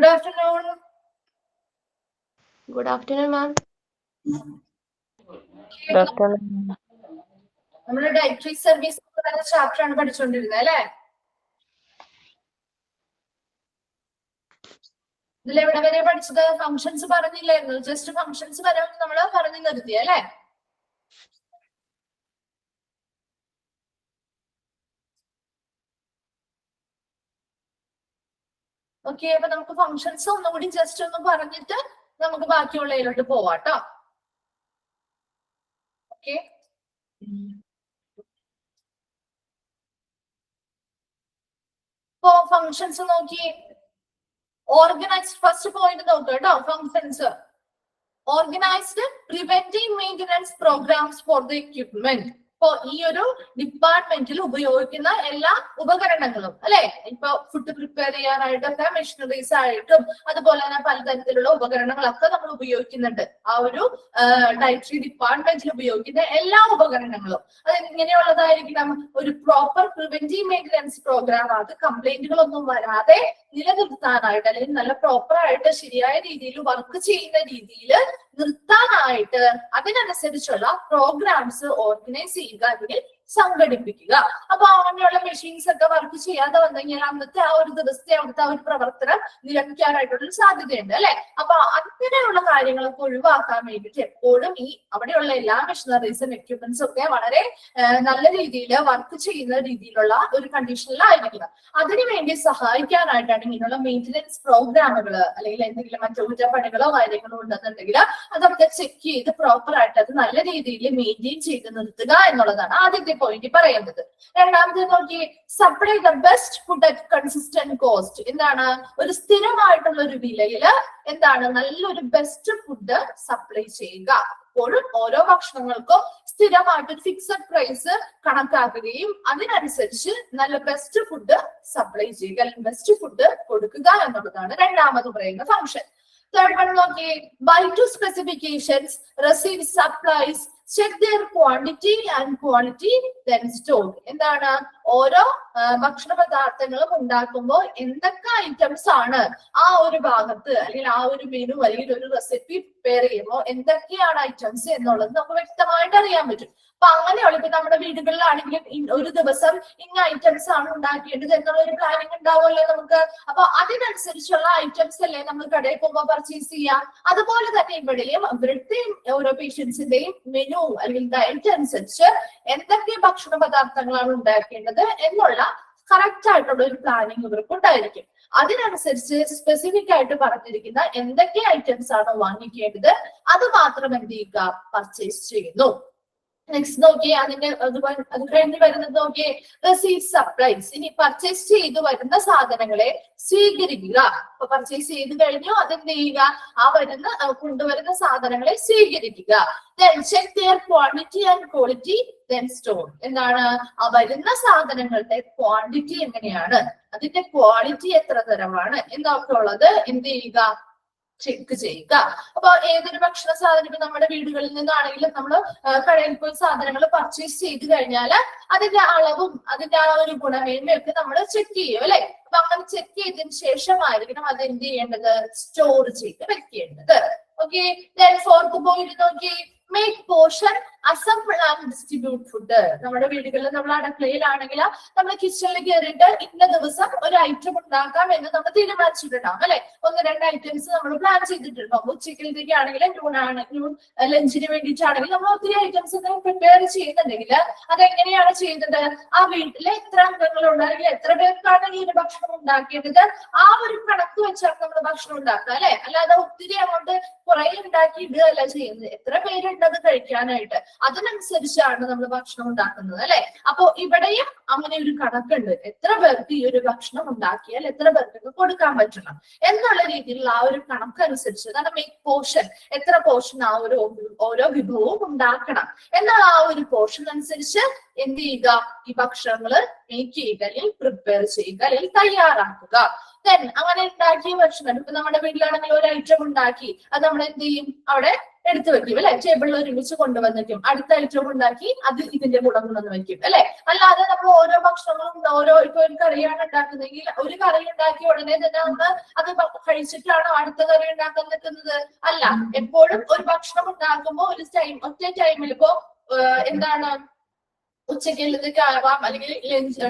Good afternoon. Good afternoon, ma'am. Good afternoon. നമ്മുടെ dietary service chapter ആണ് പഠിച്ചുകൊണ്ടിരുന്നത് അല്ലെ? ഇതിൽ എവിടെ വരെ പഠിച്ചത്? ഫങ്ഷൻസ് പറഞ്ഞില്ലായിരുന്നു, ജസ്റ്റ് ഫങ്ഷൻസ് വരെ നമ്മൾ പറഞ്ഞു നിർത്തി അല്ലെ? ഓക്കെ, അപ്പൊ നമുക്ക് ഫങ്ഷൻസ് ഒന്നുകൂടി ജസ്റ്റ് ഒന്ന് പറഞ്ഞിട്ട് നമുക്ക് ബാക്കിയുള്ളതിലോട്ട് പോവാട്ടോ. ഓക്കെ, ഇപ്പോ ഫങ്ഷൻസ് നോക്കി. ഓർഗനൈസ്ഡ് ഫസ്റ്റ് പോയിന്റ് നോക്കുക കേട്ടോ. Functions organised preventive maintenance programs for the equipment. ഇപ്പൊ ഈ ഒരു ഡിപ്പാർട്ട്മെന്റിൽ ഉപയോഗിക്കുന്ന എല്ലാ ഉപകരണങ്ങളും അല്ലെ, ഇപ്പൊ ഫുഡ് പ്രിപ്പയർ ചെയ്യാനായിട്ടൊക്കെ മെഷീനറീസ് ആയിട്ടും അതുപോലെ തന്നെ പലതരത്തിലുള്ള ഉപകരണങ്ങളൊക്കെ നമ്മൾ ഉപയോഗിക്കുന്നുണ്ട്. ആ ഒരു ഡയറ്ററി ഡിപ്പാർട്ട്മെന്റിൽ ഉപയോഗിക്കുന്ന എല്ലാ ഉപകരണങ്ങളും അത് എങ്ങനെയുള്ളതായിരിക്കണം? ഒരു പ്രോപ്പർ പ്രിവെന്റീവ് മെയിന്റനൻസ് പ്രോഗ്രാം, അത് കംപ്ലൈന്റുകളൊന്നും വരാതെ നിലനിർത്താനായിട്ട് അല്ലെങ്കിൽ നല്ല പ്രോപ്പർ ആയിട്ട് ശരിയായ രീതിയിൽ വർക്ക് ചെയ്യുന്ന രീതിയിൽ നിർത്താനായിട്ട് അതിനനുസരിച്ചുള്ള പ്രോഗ്രാംസ് ഓർഗനൈസ് ചെയ്യുക അല്ലെങ്കിൽ സംഘടിപ്പിക്കുക. അപ്പൊ അങ്ങനെയുള്ള മെഷീൻസ് ഒക്കെ വർക്ക് ചെയ്യാതെ വന്നു കഴിഞ്ഞാൽ അന്നത്തെ ആ ഒരു ദിവസത്തെ അവിടുത്തെ ആ ഒരു പ്രവർത്തനം നിലയ്ക്കാനായിട്ടുള്ള സാധ്യതയുണ്ട് അല്ലെ? അപ്പൊ അങ്ങനെയുള്ള കാര്യങ്ങളൊക്കെ ഒഴിവാക്കാൻ വേണ്ടിയിട്ട് എപ്പോഴും ഈ അവിടെയുള്ള എല്ലാ മെഷീനറീസും എക്യുപ്മെന്റ്സും ഒക്കെ വളരെ നല്ല രീതിയിൽ വർക്ക് ചെയ്യുന്ന രീതിയിലുള്ള ഒരു കണ്ടീഷനിലായിരിക്കണം. അതിനുവേണ്ടി സഹായിക്കാനായിട്ടാണ് ഇങ്ങനെയുള്ള മെയിൻ്റനൻസ് പ്രോഗ്രാമുകൾ അല്ലെങ്കിൽ എന്തെങ്കിലും അറ്റകുറ്റപ്പണികളോ കാര്യങ്ങളോ ഉണ്ടെന്നുണ്ടെങ്കിൽ അതൊക്കെ ചെക്ക് ചെയ്ത് പ്രോപ്പർ ആയിട്ട് അത് നല്ല രീതിയിൽ മെയിൻറ്റെയിൻ ചെയ്ത് നിർത്തുക എന്നുള്ളതാണ് ആദ്യത്തെ പോയിന്റ് പറയുന്നത്. രണ്ടാമത്തെ നോക്കി, supply the best food at consistent cost. എന്താണ്? ഒരു സ്ഥിരമായിട്ടുള്ള ഒരു വിലയിൽ എന്താണ് നല്ലൊരു ബെസ്റ്റ് ഫുഡ് സപ്ലൈ ചെയ്യുക. അപ്പോഴും ഓരോ ഭക്ഷണങ്ങൾക്കും സ്ഥിരമായിട്ട് ഫിക്സഡ് പ്രൈസ് കണക്കാക്കുകയും അതിനനുസരിച്ച് നല്ല ബെസ്റ്റ് ഫുഡ് സപ്ലൈ ചെയ്യുക അല്ലെങ്കിൽ ബെസ്റ്റ് ഫുഡ് കൊടുക്കുക എന്നുള്ളതാണ് രണ്ടാമത് പറയുന്ന ഫംഗ്ഷൻ. Third one നോക്കി, buy to specifications, receive supplies, check their quantity and quality, then store. എന്താണ്? ഓരോ ഭക്ഷണ പദാർത്ഥങ്ങളും ഉണ്ടാക്കുമ്പോൾ എന്തൊക്കെ ഐറ്റംസ് ആണ് ആ ഒരു ഭാഗത്ത് അല്ലെങ്കിൽ ആ ഒരു മെനു അല്ലെങ്കിൽ ഒരു റെസിപ്പി പ്രിപ്പയർ ചെയ്യുമ്പോൾ എന്തൊക്കെയാണ് ഐറ്റംസ് എന്നുള്ളത് നമുക്ക് വ്യക്തമായിട്ട് അറിയാൻ പറ്റും. അപ്പൊ അങ്ങനെയുള്ള ഇപ്പൊ നമ്മുടെ വീടുകളിലാണെങ്കിലും ഒരു ദിവസം ഇന്ന ഐറ്റംസ് ആണ് ഉണ്ടാക്കേണ്ടത് എന്നുള്ള ഒരു പ്ലാനിങ് ഉണ്ടാവുമല്ലോ നമുക്ക്. അപ്പൊ അതിനനുസരിച്ചുള്ള ഐറ്റംസ് അല്ലേ നമ്മൾ കടയിൽ പോകുമ്പോൾ പർച്ചേസ് ചെയ്യാം. അതുപോലെ തന്നെ ഇവിടെയും ഇവിടുത്തെയും ഓരോ പേഷ്യൻസിന്റെയും മെനു അല്ലെങ്കിൽ ഡയറ്റ് അനുസരിച്ച് എന്തൊക്കെ ഭക്ഷണ പദാർത്ഥങ്ങളാണ് ഉണ്ടാക്കേണ്ടത് എന്നുള്ള കറക്റ്റ് ആയിട്ടുള്ള ഒരു പ്ലാനിങ് ഇവർക്ക് ഉണ്ടായിരിക്കും. അതിനനുസരിച്ച് സ്പെസിഫിക് ആയിട്ട് പറഞ്ഞിരിക്കുന്ന എന്തൊക്കെ ഐറ്റംസ് ആണ് വാങ്ങിക്കേണ്ടത് അത് മാത്രം എന്ത് ചെയ്യുക? പർച്ചേസ് ചെയ്യുന്നു. നെക്സ്റ്റ് നോക്കിയേ, അതിന്റെ അത് കഴിഞ്ഞ് വരുന്നത് നോക്കിയേ, റിസീവ് സപ്ലൈസ്. ഇനി പർച്ചേസ് ചെയ്ത് വരുന്ന സാധനങ്ങളെ സ്വീകരിക്കുക. അപ്പൊ പർച്ചേസ് ചെയ്ത് കഴിഞ്ഞു അതെന്ത് ചെയ്യുക? ആ കൊണ്ടുവരുന്ന സാധനങ്ങളെ സ്വീകരിക്കുക. Then check their quantity and quality, then store. എന്താണ്? ആ വരുന്ന സാധനങ്ങളുടെ ക്വാണ്ടിറ്റി എങ്ങനെയാണ്, അതിന്റെ ക്വാളിറ്റി എത്ര തരമാണ് എന്നൊക്കെ ഉള്ളത് എന്ത് ചെയ്യുക? ചെക്ക് ചെയ്യുക. അപ്പൊ ഏതൊരു ഭക്ഷണ സാധനം ഇപ്പൊ നമ്മുടെ വീടുകളിൽ നിന്നാണെങ്കിലും നമ്മൾ കടയിൽ പോയി സാധനങ്ങൾ പർച്ചേസ് ചെയ്ത് കഴിഞ്ഞാൽ അതിന്റെ അളവും അതിന്റെ ആ ഒരു ഗുണമേന്മയൊക്കെ നമ്മൾ ചെക്ക് ചെയ്യും അല്ലെ? അപ്പൊ അങ്ങനെ ചെക്ക് ചെയ്തതിന് ശേഷമായിരിക്കണം അത് എന്ത് ചെയ്യേണ്ടത്? സ്റ്റോർ ചെയ്ത് വെക്കേണ്ടത്. ഓക്കെ, ഫോർത്ത് പോയിന്റ് നോക്കി, make portion, assemble and distribute food. നമ്മുടെ വീടുകളിൽ നമ്മൾ അടുക്കളയിലാണെങ്കിൽ നമ്മൾ കിച്ചണിൽ കയറിയിട്ട് ഇന്ന ദിവസം ഒരു ഐറ്റം ഉണ്ടാക്കാം എന്ന് നമ്മൾ തീരുമാനിച്ചിട്ടുണ്ടാവും അല്ലെ? ഒന്ന് രണ്ട് ഐറ്റംസ് നമ്മൾ പ്ലാൻ ചെയ്തിട്ടുണ്ടാവും. ഉച്ചക്കലത്തേക്ക് ആണെങ്കിൽ നൂൺ ലഞ്ചിന് വേണ്ടിയിട്ടാണെങ്കിൽ നമ്മൾ ഒത്തിരി ഐറ്റംസ് പ്രിപ്പയർ ചെയ്യുന്നുണ്ടെങ്കിൽ അതെങ്ങനെയാണ് ചെയ്യുന്നത്? ആ വീട്ടിലെ എത്ര അംഗങ്ങളുണ്ട് അല്ലെങ്കിൽ എത്ര പേർക്കാണ് ഈ ഒരു ഭക്ഷണം ഉണ്ടാക്കേണ്ടത് ആ ഒരു കണക്ക് വെച്ചാണ് നമ്മൾ ഭക്ഷണം ഉണ്ടാക്കുക അല്ലെ? അല്ലാതെ ഒത്തിരി അങ്ങോട്ട് കുറെ ഉണ്ടാക്കി ഇടുകയല്ല ചെയ്യുന്നത്. എത്ര പേരുണ്ട് അത് കഴിക്കാനായിട്ട് അതിനനുസരിച്ചാണ് നമ്മൾ ഭക്ഷണം ഉണ്ടാക്കുന്നത് അല്ലെ? അപ്പോ ഇവിടെയും അങ്ങനെ ഒരു കണക്കുണ്ട്. എത്ര പേർക്ക് ഈ ഒരു ഭക്ഷണം ഉണ്ടാക്കിയാൽ എത്ര പേർക്ക് കൊടുക്കാൻ പറ്റണം എന്നുള്ള രീതിയിലുള്ള ആ ഒരു കണക്കനുസരിച്ച് അതാണ് മേക്ക് പോർഷൻ. എത്ര പോർഷൻ ആ ഒരു ഓരോ വിഭവവും ഉണ്ടാക്കണം എന്നാൽ ആ ഒരു പോർഷൻ അനുസരിച്ച് എന്ത് ചെയ്യുക? ഈ ഭക്ഷണങ്ങൾ മേക്ക് ചെയ്യുക അല്ലെങ്കിൽ പ്രിപ്പയർ ചെയ്യുക അല്ലെങ്കിൽ തയ്യാറാക്കുക. ദെൻ അങ്ങനെ ഉണ്ടാക്കിയ ഭക്ഷണം ഇപ്പൊ നമ്മുടെ വീട്ടിലാണെങ്കിൽ ഒരു ഐറ്റം ഉണ്ടാക്കി അത് നമ്മൾ എന്ത് ചെയ്യും, അവിടെ എടുത്തു വെക്കും അല്ലെ, ടേബിളിൽ ഒരുമിച്ച് കൊണ്ടുവന്നിട്ടും അടുത്ത ഐറ്റം ഉണ്ടാക്കി അത് ഇതിന്റെ കൂടെ കൊണ്ടുവന്ന് വെക്കും അല്ലെ. അല്ലാതെ നമ്മൾ ഓരോ ഭക്ഷണങ്ങളും ഇപ്പൊ ഒരു കറിയാണ് ഉണ്ടാക്കുന്നതെങ്കിൽ ഒരു കറി ഉണ്ടാക്കി ഉടനെ തന്നെ നമ്മൾ അത് കഴിച്ചിട്ടാണോ അടുത്ത കറി ഉണ്ടാക്കാൻ നിൽക്കുന്നത്? അല്ല, എപ്പോഴും ഒരു ഭക്ഷണം ഉണ്ടാക്കുമ്പോൾ ഒരു ഒറ്റ ടൈമിൽ ഇപ്പോ എന്താണ് ഉച്ചക്കലത്തേക്കാവാം അല്ലെങ്കിൽ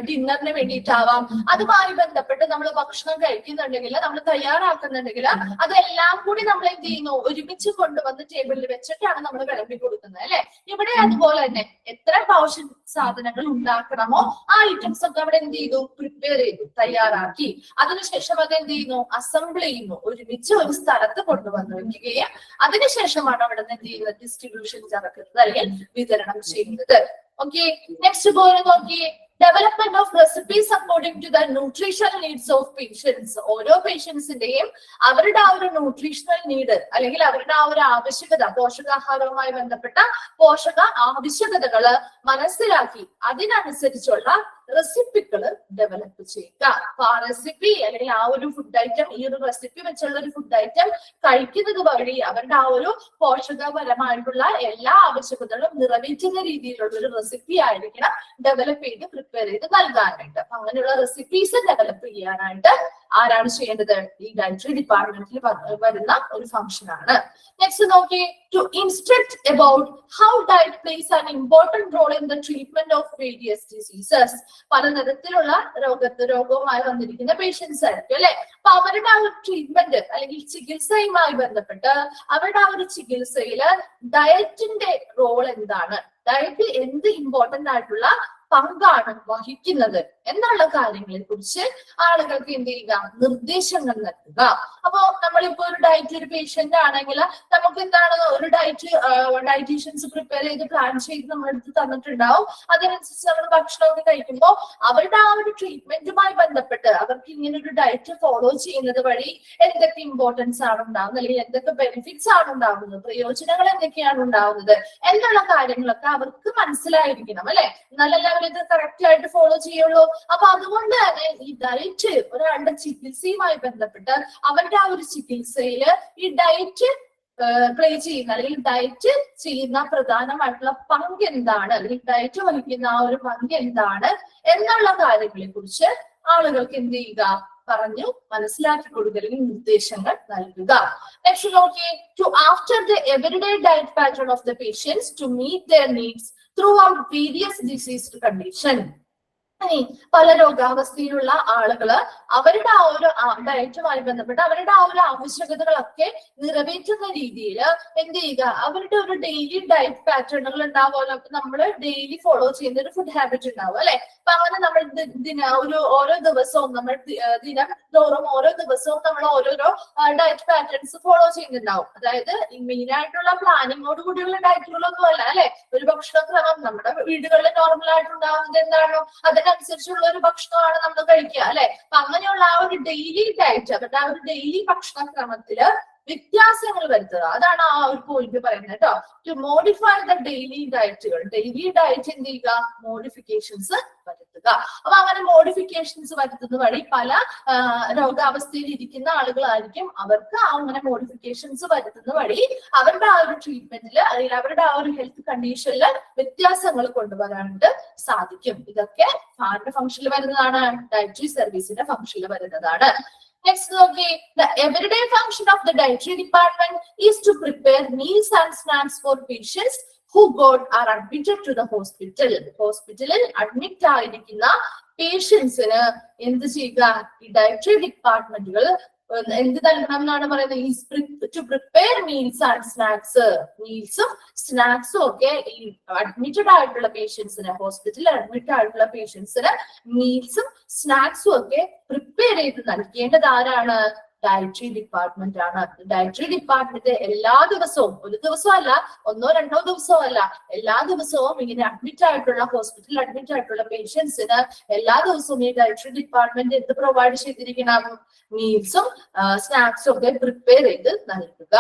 ഡിന്നറിന് വേണ്ടിയിട്ടാവാം, അതുമായി ബന്ധപ്പെട്ട് നമ്മൾ ഭക്ഷണം കഴിക്കുന്നുണ്ടെങ്കിൽ, നമ്മൾ തയ്യാറാക്കുന്നുണ്ടെങ്കിൽ അതെല്ലാം കൂടി നമ്മൾ എന്ത് ചെയ്യുന്നു, ഒരുമിച്ച് കൊണ്ടുവന്ന് ടേബിളിൽ വെച്ചിട്ടാണ് നമ്മൾ വിളമ്പി കൊടുക്കുന്നത് അല്ലെ. ഇവിടെ അതുപോലെ തന്നെ എത്ര പോഷൻ സാധനങ്ങൾ ഉണ്ടാക്കണമോ ആ ഐറ്റംസ് ഒക്കെ അവിടെ എന്ത് ചെയ്തു, പ്രിപ്പയർ ചെയ്തു, തയ്യാറാക്കി. അതിനുശേഷം അത് എന്ത് ചെയ്യുന്നു, അസംബിൾ ചെയ്യുന്നു, ഒരുമിച്ച് ഒരു സ്ഥലത്ത് കൊണ്ടുവന്ന് വെക്കുകയും അതിനുശേഷമാണ് അവിടെ നിന്ന് എന്ത് ചെയ്യുന്നത്, ഡിസ്ട്രിബ്യൂഷൻ നടക്കുന്നത് അല്ലെങ്കിൽ വിതരണം ചെയ്യുന്നത്. Okay, next point നോക്കിയേ, development of recipes according to the nutritional needs of patients. ഓരോ പേഷ്യൻസിന്റെയും അവരുടെ ആ ഒരു ന്യൂട്രീഷണൽ നീഡ് അല്ലെങ്കിൽ അവരുടെ ആ ഒരു ആവശ്യകത, പോഷകാഹാരവുമായി ബന്ധപ്പെട്ട പോഷക ആവശ്യകതകള് മനസ്സിലാക്കി അതിനനുസരിച്ചുള്ള റെസിപ്പികൾ ഡെവലപ്പ് ചെയ്യുക. അപ്പൊ ആ റെസിപ്പി അല്ലെങ്കിൽ ആ ഒരു ഫുഡ് ഐറ്റം, ഈ ഒരു റെസിപ്പി വെച്ചുള്ള ഒരു ഫുഡ് ഐറ്റം കഴിക്കുന്നത് വഴി അവരുടെ ആ ഒരു പോഷകപരമായിട്ടുള്ള എല്ലാ ആവശ്യകതകളും നിറവേറ്റുന്ന രീതിയിലുള്ള ഒരു റെസിപ്പി ആയിരിക്കണം ഡെവലപ്പ് ചെയ്ത് പ്രിപ്പയർ ചെയ്ത് നൽകാനായിട്ട്. അപ്പൊ അങ്ങനെയുള്ള റെസിപ്പീസ് ഡെവലപ്പ് ചെയ്യാനായിട്ട് ആരാണ് ചെയ്യേണ്ടത്? ഈ ഡയറ്ററി ഡിപ്പാർട്ട്മെന്റിൽ വരുന്ന ഒരു ഫംഗ്ഷൻ ആണ്. നെക്സ്റ്റ് നോക്കി, to instruct about how diet plays an important role in the treatment of various diseases. പലതരത്തിലുള്ള രോഗവുമായി വന്നിരിക്കുന്ന പേഷ്യൻസ് ആയിരിക്കും അല്ലെ. അപ്പൊ അവരുടെ ആ ഒരു ട്രീറ്റ്മെന്റ് അല്ലെങ്കിൽ ചികിത്സയുമായി ബന്ധപ്പെട്ട് അവരുടെ ആ ഒരു ചികിത്സയില് ഡയറ്റിന്റെ റോൾ എന്താണ്, ഡയറ്റ് എന്ത് ഇമ്പോർട്ടന്റ് ആയിട്ടുള്ള പങ്കാണ് വഹിക്കുന്നത് എന്നുള്ള കാര്യങ്ങളെ കുറിച്ച് ആളുകൾക്ക് എന്ത് ചെയ്യുക, നിർദ്ദേശങ്ങൾ നൽകുക. അപ്പോ നമ്മളിപ്പോ ഒരു ഡയറ്റ് ഒരു പേഷ്യന്റ് ആണെങ്കിൽ നമുക്ക് എന്താണ് ഒരു ഡയറ്റീഷ്യൻസ് പ്രിപ്പയർ ചെയ്ത് പ്ലാൻ ചെയ്ത് നമ്മളെടുത്ത് തന്നിട്ടുണ്ടാവും. അതിനനുസരിച്ച് നമ്മൾ ഭക്ഷണമൊക്കെ കഴിക്കുമ്പോൾ അവരുടെ ആ ഒരു ട്രീറ്റ്മെന്റുമായി ബന്ധപ്പെട്ട് അവർക്ക് ഇങ്ങനെ ഒരു ഡയറ്റ് ഫോളോ ചെയ്യുന്നത് വഴി എന്തൊക്കെ ഇമ്പോർട്ടൻസ് ആണ് ഉണ്ടാവുന്നത് അല്ലെങ്കിൽ എന്തൊക്കെ ബെനിഫിറ്റ്സ് ആണ് ഉണ്ടാവുന്നത്, പ്രയോജനങ്ങൾ എന്തൊക്കെയാണ് ഉണ്ടാവുന്നത് എന്നുള്ള കാര്യങ്ങളൊക്കെ അവർക്ക് മനസ്സിലായിരിക്കണം അല്ലെ. എന്നാലല്ല ഇത് കറക്റ്റ് ആയിട്ട് ഫോളോ ചെയ്യുള്ളൂ. അപ്പൊ അതുകൊണ്ട് തന്നെ ഈ ഡയറ്റ് ഒരാളുടെ ചികിത്സയുമായി ബന്ധപ്പെട്ട് അവരുടെ ആ ഒരു ചികിത്സയില് ഈ ഡയറ്റ് പ്ലേ ചെയ്യുന്ന അല്ലെങ്കിൽ ഡയറ്റ് ചെയ്യുന്ന പ്രധാനമായിട്ടുള്ള പങ്ക് എന്താണ്, അല്ലെങ്കിൽ ഡയറ്റ് വഹിക്കുന്ന ആ ഒരു പങ്ക് എന്താണ് എന്നുള്ള കാര്യങ്ങളെ കുറിച്ച് ആളുകൾക്ക് എന്ത് ചെയ്യുക, പറഞ്ഞു മനസ്സിലാക്കി കൊടുക്കൽ നിർദ്ദേശങ്ങൾ നൽകുക. നെക്സ്റ്റ് നോക്കി, to after the everyday diet pattern of the patients to meet their needs throughout various diseased condition. പല രോഗാവസ്ഥയിലുള്ള ആളുകള് അവരുടെ ആ ഒരു ഡയറ്റുമായി ബന്ധപ്പെട്ട് അവരുടെ ആ ഒരു ആവശ്യകതകളൊക്കെ നിറവേറ്റുന്ന രീതിയിൽ എന്ത് ചെയ്യുക, അവരുടെ ഒരു ഡെയിലി ഡയറ്റ് പാറ്റേണുകൾ ഉണ്ടാവുമല്ലോ. അപ്പൊ നമ്മള് ഡെയിലി ഫോളോ ചെയ്യുന്ന ഒരു ഫുഡ് ഹാബിറ്റ് ഉണ്ടാവും അല്ലെ. അപ്പൊ അങ്ങനെ നമ്മൾ ഓരോ ദിവസവും നമ്മൾ ദിനം തോറും ഓരോ ദിവസവും നമ്മൾ ഓരോരോ ഡയറ്റ് പാറ്റേൺസ് ഫോളോ ചെയ്യുന്നുണ്ടാവും. അതായത് മെയിൻ ആയിട്ടുള്ള പ്ലാനിങ്ങോട് കൂടിയുള്ള ഡയറ്റുകളൊന്നും അല്ല അല്ലെ. ഒരു ഭക്ഷണക്രമം നമ്മുടെ വീടുകളിൽ നോർമൽ ആയിട്ടുണ്ടാവുന്നത് എന്താണോ അതിനനുസരിച്ചുള്ള ഒരു ഭക്ഷണമാണ് നമ്മൾ കഴിക്കുക അല്ലെ. അപ്പൊ അങ്ങനെയുള്ള ആ ഒരു ഡെയിലി ഡയറ്റ്, അവരുടെ ആ ഒരു ഡെയിലി ഭക്ഷണക്രമത്തില് വ്യത്യാസങ്ങൾ വരുത്തുക, അതാണ് ആ ഒരു പോയിന്റ് പറയുന്നത് കേട്ടോ. ടു മോഡിഫൈ ദ ഡെയിലി ഡയറ്റുകൾ, ഡെയിലി ഡയറ്റ് എന്ത് ചെയ്യുക, മോഡിഫിക്കേഷൻസ് വരുത്തുക. അപ്പൊ അങ്ങനെ മോഡിഫിക്കേഷൻസ് വരുത്തുന്ന വഴി പല രോഗാവസ്ഥയിൽ ഇരിക്കുന്ന ആളുകളായിരിക്കും, അവർക്ക് അങ്ങനെ മോഡിഫിക്കേഷൻസ് വരുത്തുന്ന വഴി അവരുടെ ആ ഒരു ട്രീറ്റ്മെന്റിൽ അല്ലെങ്കിൽ അവരുടെ ആ ഒരു ഹെൽത്ത് കണ്ടീഷനിൽ വ്യത്യാസങ്ങൾ കൊണ്ടുവരാനായിട്ട് സാധിക്കും. ഇതൊക്കെ ആരുടെ ഫംഗ്ഷനിൽ വരുന്നതാണ്, ഡയറ്ററി സർവീസിന്റെ ഫംഗ്ഷനിൽ വരുന്നതാണ്. Next, okay, the everyday function of the dietary department is to prepare meals and snacks for patients who are admitted to the hospital. ഹോസ്പിറ്റലിൽ അഡ്മിറ്റ് ആയിരിക്കുന്ന പേഷ്യൻസിന് എന്ത് ചെയ്യുക, ഈ ഡയറ്ററി ഡിപ്പാർട്ട്മെന്റുകൾ എന്ത് നൽകണം എന്നാണ് പറയുന്നത്, to prepare meals and snacks. മീൽസും സ്നാക്സും ഒക്കെ ഈ അഡ്മിറ്റഡ് ആയിട്ടുള്ള പേഷ്യൻസിന്, ഹോസ്പിറ്റലിൽ അഡ്മിറ്റ് ആയിട്ടുള്ള പേഷ്യൻസിന് മീൽസും സ്നാക്സും ഒക്കെ പ്രിപ്പയർ ചെയ്ത് നൽകേണ്ടത് ആരാണ്, ഡയറ്ററി ഡിപ്പാർട്ട്മെന്റ് ആണ്. ഡയറ്ററി ഡിപ്പാർട്ട്മെന്റ് എല്ലാ ദിവസവും, ഒരു ദിവസമല്ല, ഒന്നോ രണ്ടോ ദിവസമല്ല, എല്ലാ ദിവസവും ഇങ്ങനെ അഡ്മിറ്റ് ആയിട്ടുള്ള ഹോസ്പിറ്റലിൽ അഡ്മിറ്റ് ആയിട്ടുള്ള പേഷ്യൻസിന് എല്ലാ ദിവസവും ഈ ഡയറ്ററി ഡിപ്പാർട്ട്മെന്റ് എന്ത് പ്രൊവൈഡ് ചെയ്തിരിക്കണം, മീൽസും സ്നാക്സും ഒക്കെ പ്രിപ്പയർ ചെയ്ത് നൽകുക.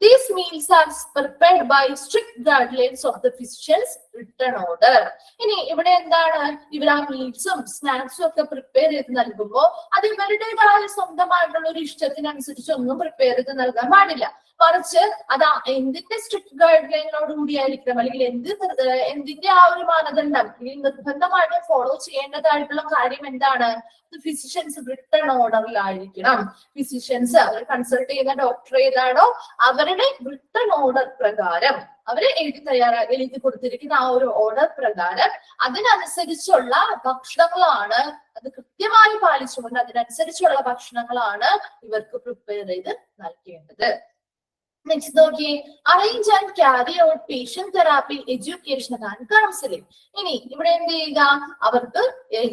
These meals are prepared by strict guidelines of the physician's written order. ഇനി ഇവിടെ എന്താണ്, ഇവർ ആ മീൽസും സ്നാക്സും ഒക്കെ പ്രിപ്പയർ ചെയ്ത് നൽകുമ്പോൾ അത് ഇവരുടേതായ സ്വന്തമായിട്ടുള്ള ഒരു ഇഷ്ടത്തിനനുസരിച്ച് ഒന്നും പ്രിപ്പയർ ചെയ്ത് നൽകാൻ പാടില്ല. മറിച്ച് അത് എന്തിന്റെ സ്ട്രിക്ട് ഗൈഡ് ലൈനിനോട് കൂടിയായിരിക്കണം, അല്ലെങ്കിൽ എന്തിന്റെ ആ ഒരു മാനദണ്ഡം അല്ലെങ്കിൽ നിർബന്ധമായിട്ട് ഫോളോ ചെയ്യേണ്ടതായിട്ടുള്ള കാര്യം എന്താണ്, ഫിസിഷ്യൻസ് റിട്ടേൺ ഓർഡറിലായിരിക്കണം. ഫിസിഷ്യൻസ് അവർ കൺസൾട്ട് ചെയ്യുന്ന ഡോക്ടർ ഏതാണോ അവരുടെ റിട്ടേൺ ഓർഡർ പ്രകാരം അവര് എഴുതി കൊടുത്തിരിക്കുന്ന ആ ഒരു ഓർഡർ പ്രകാരം അതിനനുസരിച്ചുള്ള ഭക്ഷണങ്ങളാണ്, അത് കൃത്യമായി പാലിച്ചുകൊണ്ട് അതിനനുസരിച്ചുള്ള ഭക്ഷണങ്ങളാണ് ഇവർക്ക് പ്രിപ്പയർ ചെയ്ത് നൽകേണ്ടത്. നെക്സ്റ്റ് നോക്കി, arrange and carry out patient therapy, education and counselling. ഇനി ഇവിടെ എന്ത് ചെയ്യുക, അവർക്ക്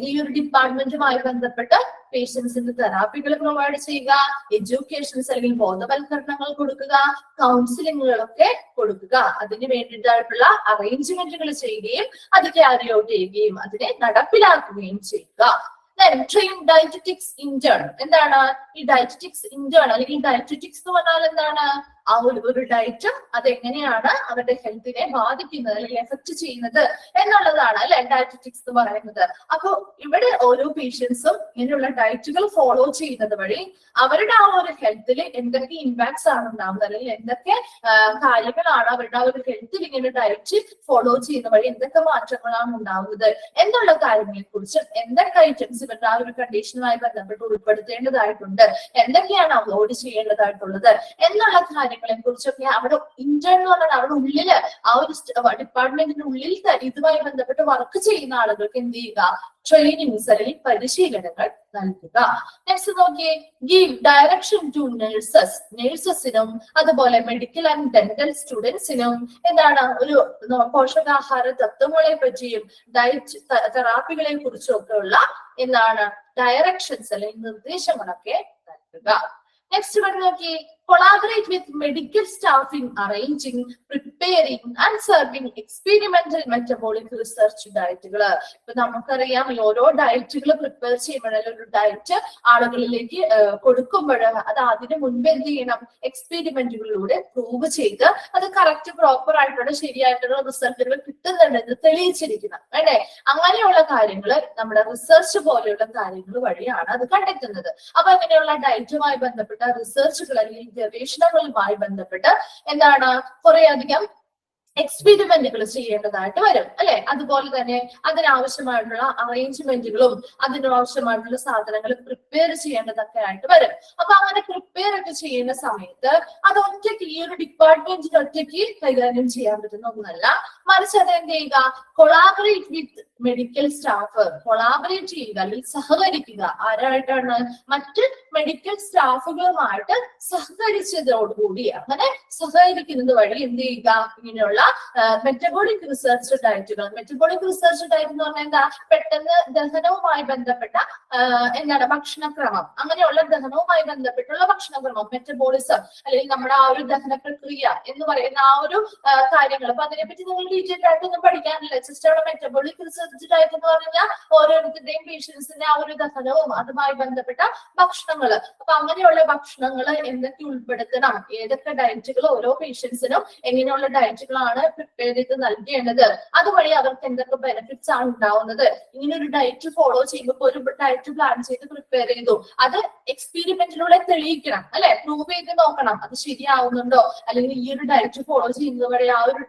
ഈ ഒരു ഡിപ്പാർട്ട്മെന്റുമായി ബന്ധപ്പെട്ട് പേഷ്യൻസിന്റെ തെറാപ്പികൾ പ്രൊവൈഡ് ചെയ്യുക, എഡ്യൂക്കേഷൻസ് അല്ലെങ്കിൽ ബോധവൽക്കരണങ്ങൾ കൊടുക്കുക, കൗൺസിലിങ്ങുകളൊക്കെ കൊടുക്കുക. അതിന് വേണ്ടിയിട്ടുള്ള അറേഞ്ച്മെന്റുകൾ ചെയ്യുകയും അത് ക്യാരി ഔട്ട് ചെയ്യുകയും അതിനെ നടപ്പിലാക്കുകയും ചെയ്യുക. Train dietetics intern. എന്താണ് ഈ ഡയറ്ററ്റിക്സ് ഇന്റേൺ അല്ലെങ്കിൽ ഡയറ്ററ്റിക്സ് എന്ന് പറഞ്ഞാൽ എന്താണ്, ആ ഒരു ഡയറ്റ് അതെങ്ങനെയാണ് അവരുടെ ഹെൽത്തിനെ ബാധിക്കുന്നത് അല്ലെങ്കിൽ എഫക്ട് ചെയ്യുന്നത് എന്നുള്ളതാണ് അല്ലെ ഡയറ്ററ്റിക്സ് എന്ന് പറയുന്നത്. അപ്പൊ ഇവിടെ ഓരോ പേഷ്യൻസും ഇങ്ങനെയുള്ള ഡയറ്റുകൾ ഫോളോ ചെയ്യുന്നത് വഴി അവരുടെ ആ ഒരു ഹെൽത്തിൽ എന്തൊക്കെ ഇമ്പാക്ട്സ് ആണ് ഉണ്ടാവുന്നത്, അല്ലെങ്കിൽ എന്തൊക്കെ കാര്യങ്ങളാണ് അവരുടെ ആ ഒരു ഹെൽത്തിൽ ഇങ്ങനെ ഡയറ്റ് ഫോളോ ചെയ്യുന്ന വഴി എന്തൊക്കെ മാറ്റങ്ങളാണ് ഉണ്ടാവുന്നത് എന്നുള്ള കാര്യങ്ങളെ കുറിച്ചും എന്തൊക്കെ ഐറ്റംസ് ഇവരുടെ ആ ഒരു കണ്ടീഷനുമായി ബന്ധപ്പെട്ട് ഉൾപ്പെടുത്തേണ്ടതായിട്ടുണ്ട്, എന്തൊക്കെയാണ് അവോയ്ഡ് ചെയ്യേണ്ടതായിട്ടുള്ളത് എന്നുള്ള കാര്യങ്ങളെ കുറിച്ചൊക്കെ അവിടെ ഇന്റേൺ എന്ന് പറഞ്ഞാൽ അവിടെ ഉള്ളില് ആ ഒരു ഡിപ്പാർട്ട്മെന്റിന്റെ ഉള്ളിൽ ഇതുമായി ബന്ധപ്പെട്ട് വർക്ക് ചെയ്യുന്ന ആളുകൾക്ക് എന്ത് ചെയ്യുക, ട്രെയിനിങ്സ് അല്ലെങ്കിൽ പരിശീലനങ്ങൾ നൽകുക. നെക്സ്റ്റ് നോക്കിയേ, ഗീവ് ഡയറക്ഷൻ ടു നേഴ്സസിനും അതുപോലെ മെഡിക്കൽ ആൻഡ് ഡെന്റൽ സ്റ്റുഡൻസിനും എന്താണ് ഒരു പോഷകാഹാര തത്വങ്ങളെ പറ്റിയും ഡയറ്റ് തെറാപ്പികളെ കുറിച്ചും ഒക്കെ ഉള്ള എന്താണ് ഡയറക്ഷൻസ് അല്ലെങ്കിൽ നിർദ്ദേശങ്ങളൊക്കെ നൽകുക. നെക്സ്റ്റ് വൺ നോക്കി, collaborate with medical staff in arranging, preparing and serving experimental metabolic research ഡയറ്റുകൾ. ഇപ്പൊ നമുക്കറിയാം ഈ ഓരോ ഡയറ്റുകൾ പ്രിപ്പയർ ചെയ്യുമ്പോഴല്ല ഒരു ഡയറ്റ് ആളുകളിലേക്ക് കൊടുക്കുമ്പോൾ അത് അതിന് മുൻപ് എന്ത് ചെയ്യണം, എക്സ്പെരിമെന്റുകളിലൂടെ പ്രൂവ് ചെയ്ത് അത് കറക്റ്റ് പ്രോപ്പർ ആയിട്ടുള്ള ശരിയായിട്ടുള്ള റിസൾട്ടുകൾ കിട്ടുന്നുണ്ടെന്ന് തെളിയിച്ചിരിക്കണം അല്ലേ. അങ്ങനെയുള്ള കാര്യങ്ങൾ നമ്മുടെ റിസർച്ച് പോലെയുള്ള കാര്യങ്ങൾ വഴിയാണ് അത് കണ്ടെത്തുന്നത്. അപ്പൊ അങ്ങനെയുള്ള ഡയറ്റുമായി ബന്ധപ്പെട്ട റിസർച്ചുകൾ അല്ലെങ്കിൽ ഗവേഷണങ്ങളുമായി ബന്ധപ്പെട്ട് എന്താണ് കുറെ അധികം എക്സ്പെരിമെന്റുകൾ ചെയ്യേണ്ടതായിട്ട് വരും അല്ലെ. അതുപോലെ തന്നെ അതിനാവശ്യമായിട്ടുള്ള അറേഞ്ച്മെന്റുകളും അതിനാവശ്യമായിട്ടുള്ള സാധനങ്ങൾ പ്രിപ്പയർ ചെയ്യേണ്ടതൊക്കെ ആയിട്ട് വരും. അപ്പൊ അങ്ങനെ പ്രിപ്പയർ ഒക്കെ ചെയ്യുന്ന സമയത്ത് അത് ഒറ്റയ്ക്ക് ഈ ഒരു ഡിപ്പാർട്ട്മെന്റിന് ഒറ്റയ്ക്ക് കൈകാര്യം ചെയ്യാൻ പറ്റുന്ന ഒന്നല്ല, മറിച്ച് അത് എന്ത് ചെയ്യുക, കൊളാബറേറ്റ് വിത്ത് മെഡിക്കൽ സ്റ്റാഫ്, കൊളാബറേറ്റ് ചെയ്യുക അല്ലെങ്കിൽ സഹകരിക്കുക. ആരായിട്ടാണ്, മറ്റ് മെഡിക്കൽ സ്റ്റാഫുകളുമായിട്ട് സഹകരിച്ചതോടുകൂടി അങ്ങനെ സഹകരിക്കുന്നത് വഴി എന്ത് ചെയ്യുക, ഇങ്ങനെയുള്ള മെറ്റബോളിക് റിസർച്ച് ഡയറ്റുകൾ. മെറ്റബോളിക് റിസർച്ച് ഡയറ്റ് എന്ന് പറഞ്ഞാൽ എന്താ, പെട്ടെന്ന് ദഹനവുമായി ബന്ധപ്പെട്ട എന്താണ് ഭക്ഷണക്രമം, അങ്ങനെയുള്ള ദഹനവുമായി ബന്ധപ്പെട്ടുള്ള ഭക്ഷണക്രമം, മെറ്റബോളിസം അല്ലെങ്കിൽ നമ്മുടെ ആ ഒരു ദഹന പ്രക്രിയ എന്ന് പറയുന്ന ആ ഒരു കാര്യങ്ങൾ. അപ്പൊ അതിനെപ്പറ്റി നിങ്ങൾ ഡീറ്റെയിൽ ആയിട്ടൊന്നും പഠിക്കാനില്ല. ജസ്റ്റ് അവിടെ മെറ്റബോളിക് റിസർച്ച് ഡയറ്റ് എന്ന് പറഞ്ഞാൽ ഓരോരുത്തരുടെയും പേഷ്യൻസിന്റെ ആ ഒരു ദഹനവും അതുമായി ബന്ധപ്പെട്ട ഭക്ഷണങ്ങൾ. അപ്പൊ അങ്ങനെയുള്ള ഭക്ഷണങ്ങൾ എന്തൊക്കെ ഉൾപ്പെടുത്തണം, ഏതൊക്കെ ഡയറ്റുകൾ ഓരോ പേഷ്യൻസിനും എങ്ങനെയുള്ള ഡയറ്റുകളാണ് പ്രിപ്പയർ ചെയ്ത് നൽകേണ്ടത്, അതുവഴി അവർക്ക് എന്തൊക്കെ ബെനിഫിറ്റ്സ് ആണ് ഉണ്ടാവുന്നത്. ഇങ്ങനെ ഒരു ഡയറ്റ് ഫോളോ ചെയ്യുമ്പോൾ ഒരു ഡയറ്റ് പ്ലാൻ ചെയ്ത് പ്രിപ്പയർ ചെയ്തു, അത് എക്സ്പെരിമെന്റിലൂടെ തെളിയിക്കണം അല്ലെ, പ്രൂവ് ചെയ്ത് നോക്കണം അത് ശരിയാവുന്നുണ്ടോ, അല്ലെങ്കിൽ ഈ ഒരു ഡയറ്റ് ഫോളോ ചെയ്യുന്നത് വഴി ആ ഒരു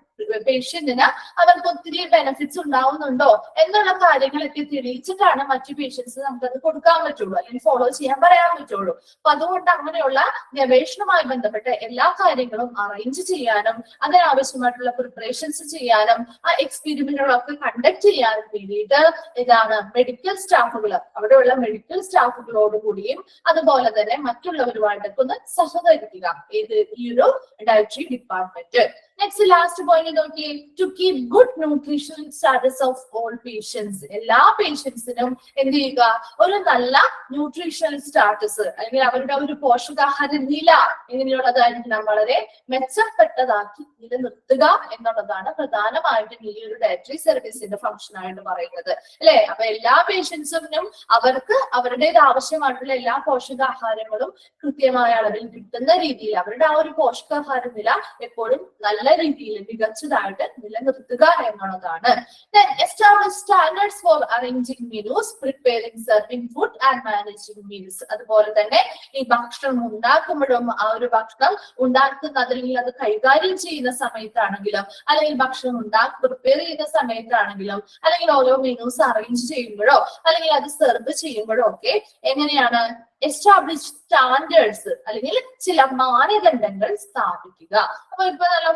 പേഷ്യന്റിന് അവർക്ക് ഒത്തിരി ബെനിഫിറ്റ്സ് ഉണ്ടാവുന്നുണ്ടോ എന്നുള്ള കാര്യങ്ങളൊക്കെ തെളിയിച്ചിട്ടാണ് മറ്റു പേഷ്യൻസ് നമുക്കത് കൊടുക്കാൻ പറ്റുള്ളൂ അല്ലെങ്കിൽ ഫോളോ ചെയ്യാൻ പറയാൻ പറ്റുള്ളൂ. അപ്പൊ അതുകൊണ്ട് അങ്ങനെയുള്ള ഗവേഷണവുമായി ബന്ധപ്പെട്ട എല്ലാ കാര്യങ്ങളും അറേഞ്ച് ചെയ്യാനും അതിനാവശ്യമായിട്ടുള്ള പ്രിപ്പറേഷൻസ് ചെയ്യാനും ആ എക്സ്പെരിമെന്റുകളൊക്കെ കണ്ടക്ട് ചെയ്യാനും വേണ്ടിയിട്ട് ഇതാണ് മെഡിക്കൽ സ്റ്റാഫുകൾ, അവിടെയുള്ള മെഡിക്കൽ സ്റ്റാഫുകളോടുകൂടിയും അതുപോലെ തന്നെ മറ്റുള്ളവരുമായിട്ടൊക്കെ ഒന്ന് സഹകരിക്കുക ഏത് ഈ ഒരു dietary department. Next last point നോക്കി, to keep good nutritional status of all patients. എല്ലാ പേഷ്യൻസിനും എന്ത് ചെയ്യുക, ഒരു നല്ല ന്യൂട്രീഷണൽ സ്റ്റാറ്റസ് അല്ലെങ്കിൽ അവരുടെ ഒരു പോഷകാഹാര നില എങ്ങനെയുള്ളതായിരിക്കണം, വളരെ മെച്ചപ്പെട്ടതാക്കി നിലനിർത്തുക എന്നുള്ളതാണ് പ്രധാനമായിട്ടും ഈ ഒരു ഡയറ്ററി സർവീസിന്റെ ഫംഗ്ഷൻ ആയിട്ട് പറയുന്നത് അല്ലെ. അപ്പൊ എല്ലാ പേഷ്യൻസിനും അവർക്ക് അവരുടേത് ആവശ്യമായിട്ടുള്ള എല്ലാ പോഷകാഹാരങ്ങളും കൃത്യമായ അളവിൽ കിട്ടുന്ന രീതിയിൽ അവരുടെ ആ ഒരു പോഷകാഹാര നില എപ്പോഴും നല്ല രീതിയിൽ മികച്ചതായിട്ട് നിലനിർത്തുക എന്നുള്ളതാണ്. Then establish standards for arranging menus, preparing, serving food and managing meals. അതുപോലെ തന്നെ ഈ ഭക്ഷണം ഉണ്ടാക്കുമ്പോഴും ആ ഒരു ഭക്ഷണം ഉണ്ടാക്കുന്ന അല്ലെങ്കിൽ അത് കൈകാര്യം ചെയ്യുന്ന സമയത്താണെങ്കിലും അല്ലെങ്കിൽ ഭക്ഷണം പ്രിപ്പയർ ചെയ്യുന്ന സമയത്താണെങ്കിലും അല്ലെങ്കിൽ ഓരോ മെനൂസ് അറേഞ്ച് ചെയ്യുമ്പോഴോ അല്ലെങ്കിൽ അത് സെർവ് ചെയ്യുമ്പോഴോ ഒക്കെ എങ്ങനെയാണ് എസ്റ്റാബ്ലിഷ് സ്റ്റാൻഡേർഡ്സ് അല്ലെങ്കിൽ ചില മാനദണ്ഡങ്ങൾ സ്ഥാപിക്കുക. അപ്പൊ ഇപ്പൊ നല്ല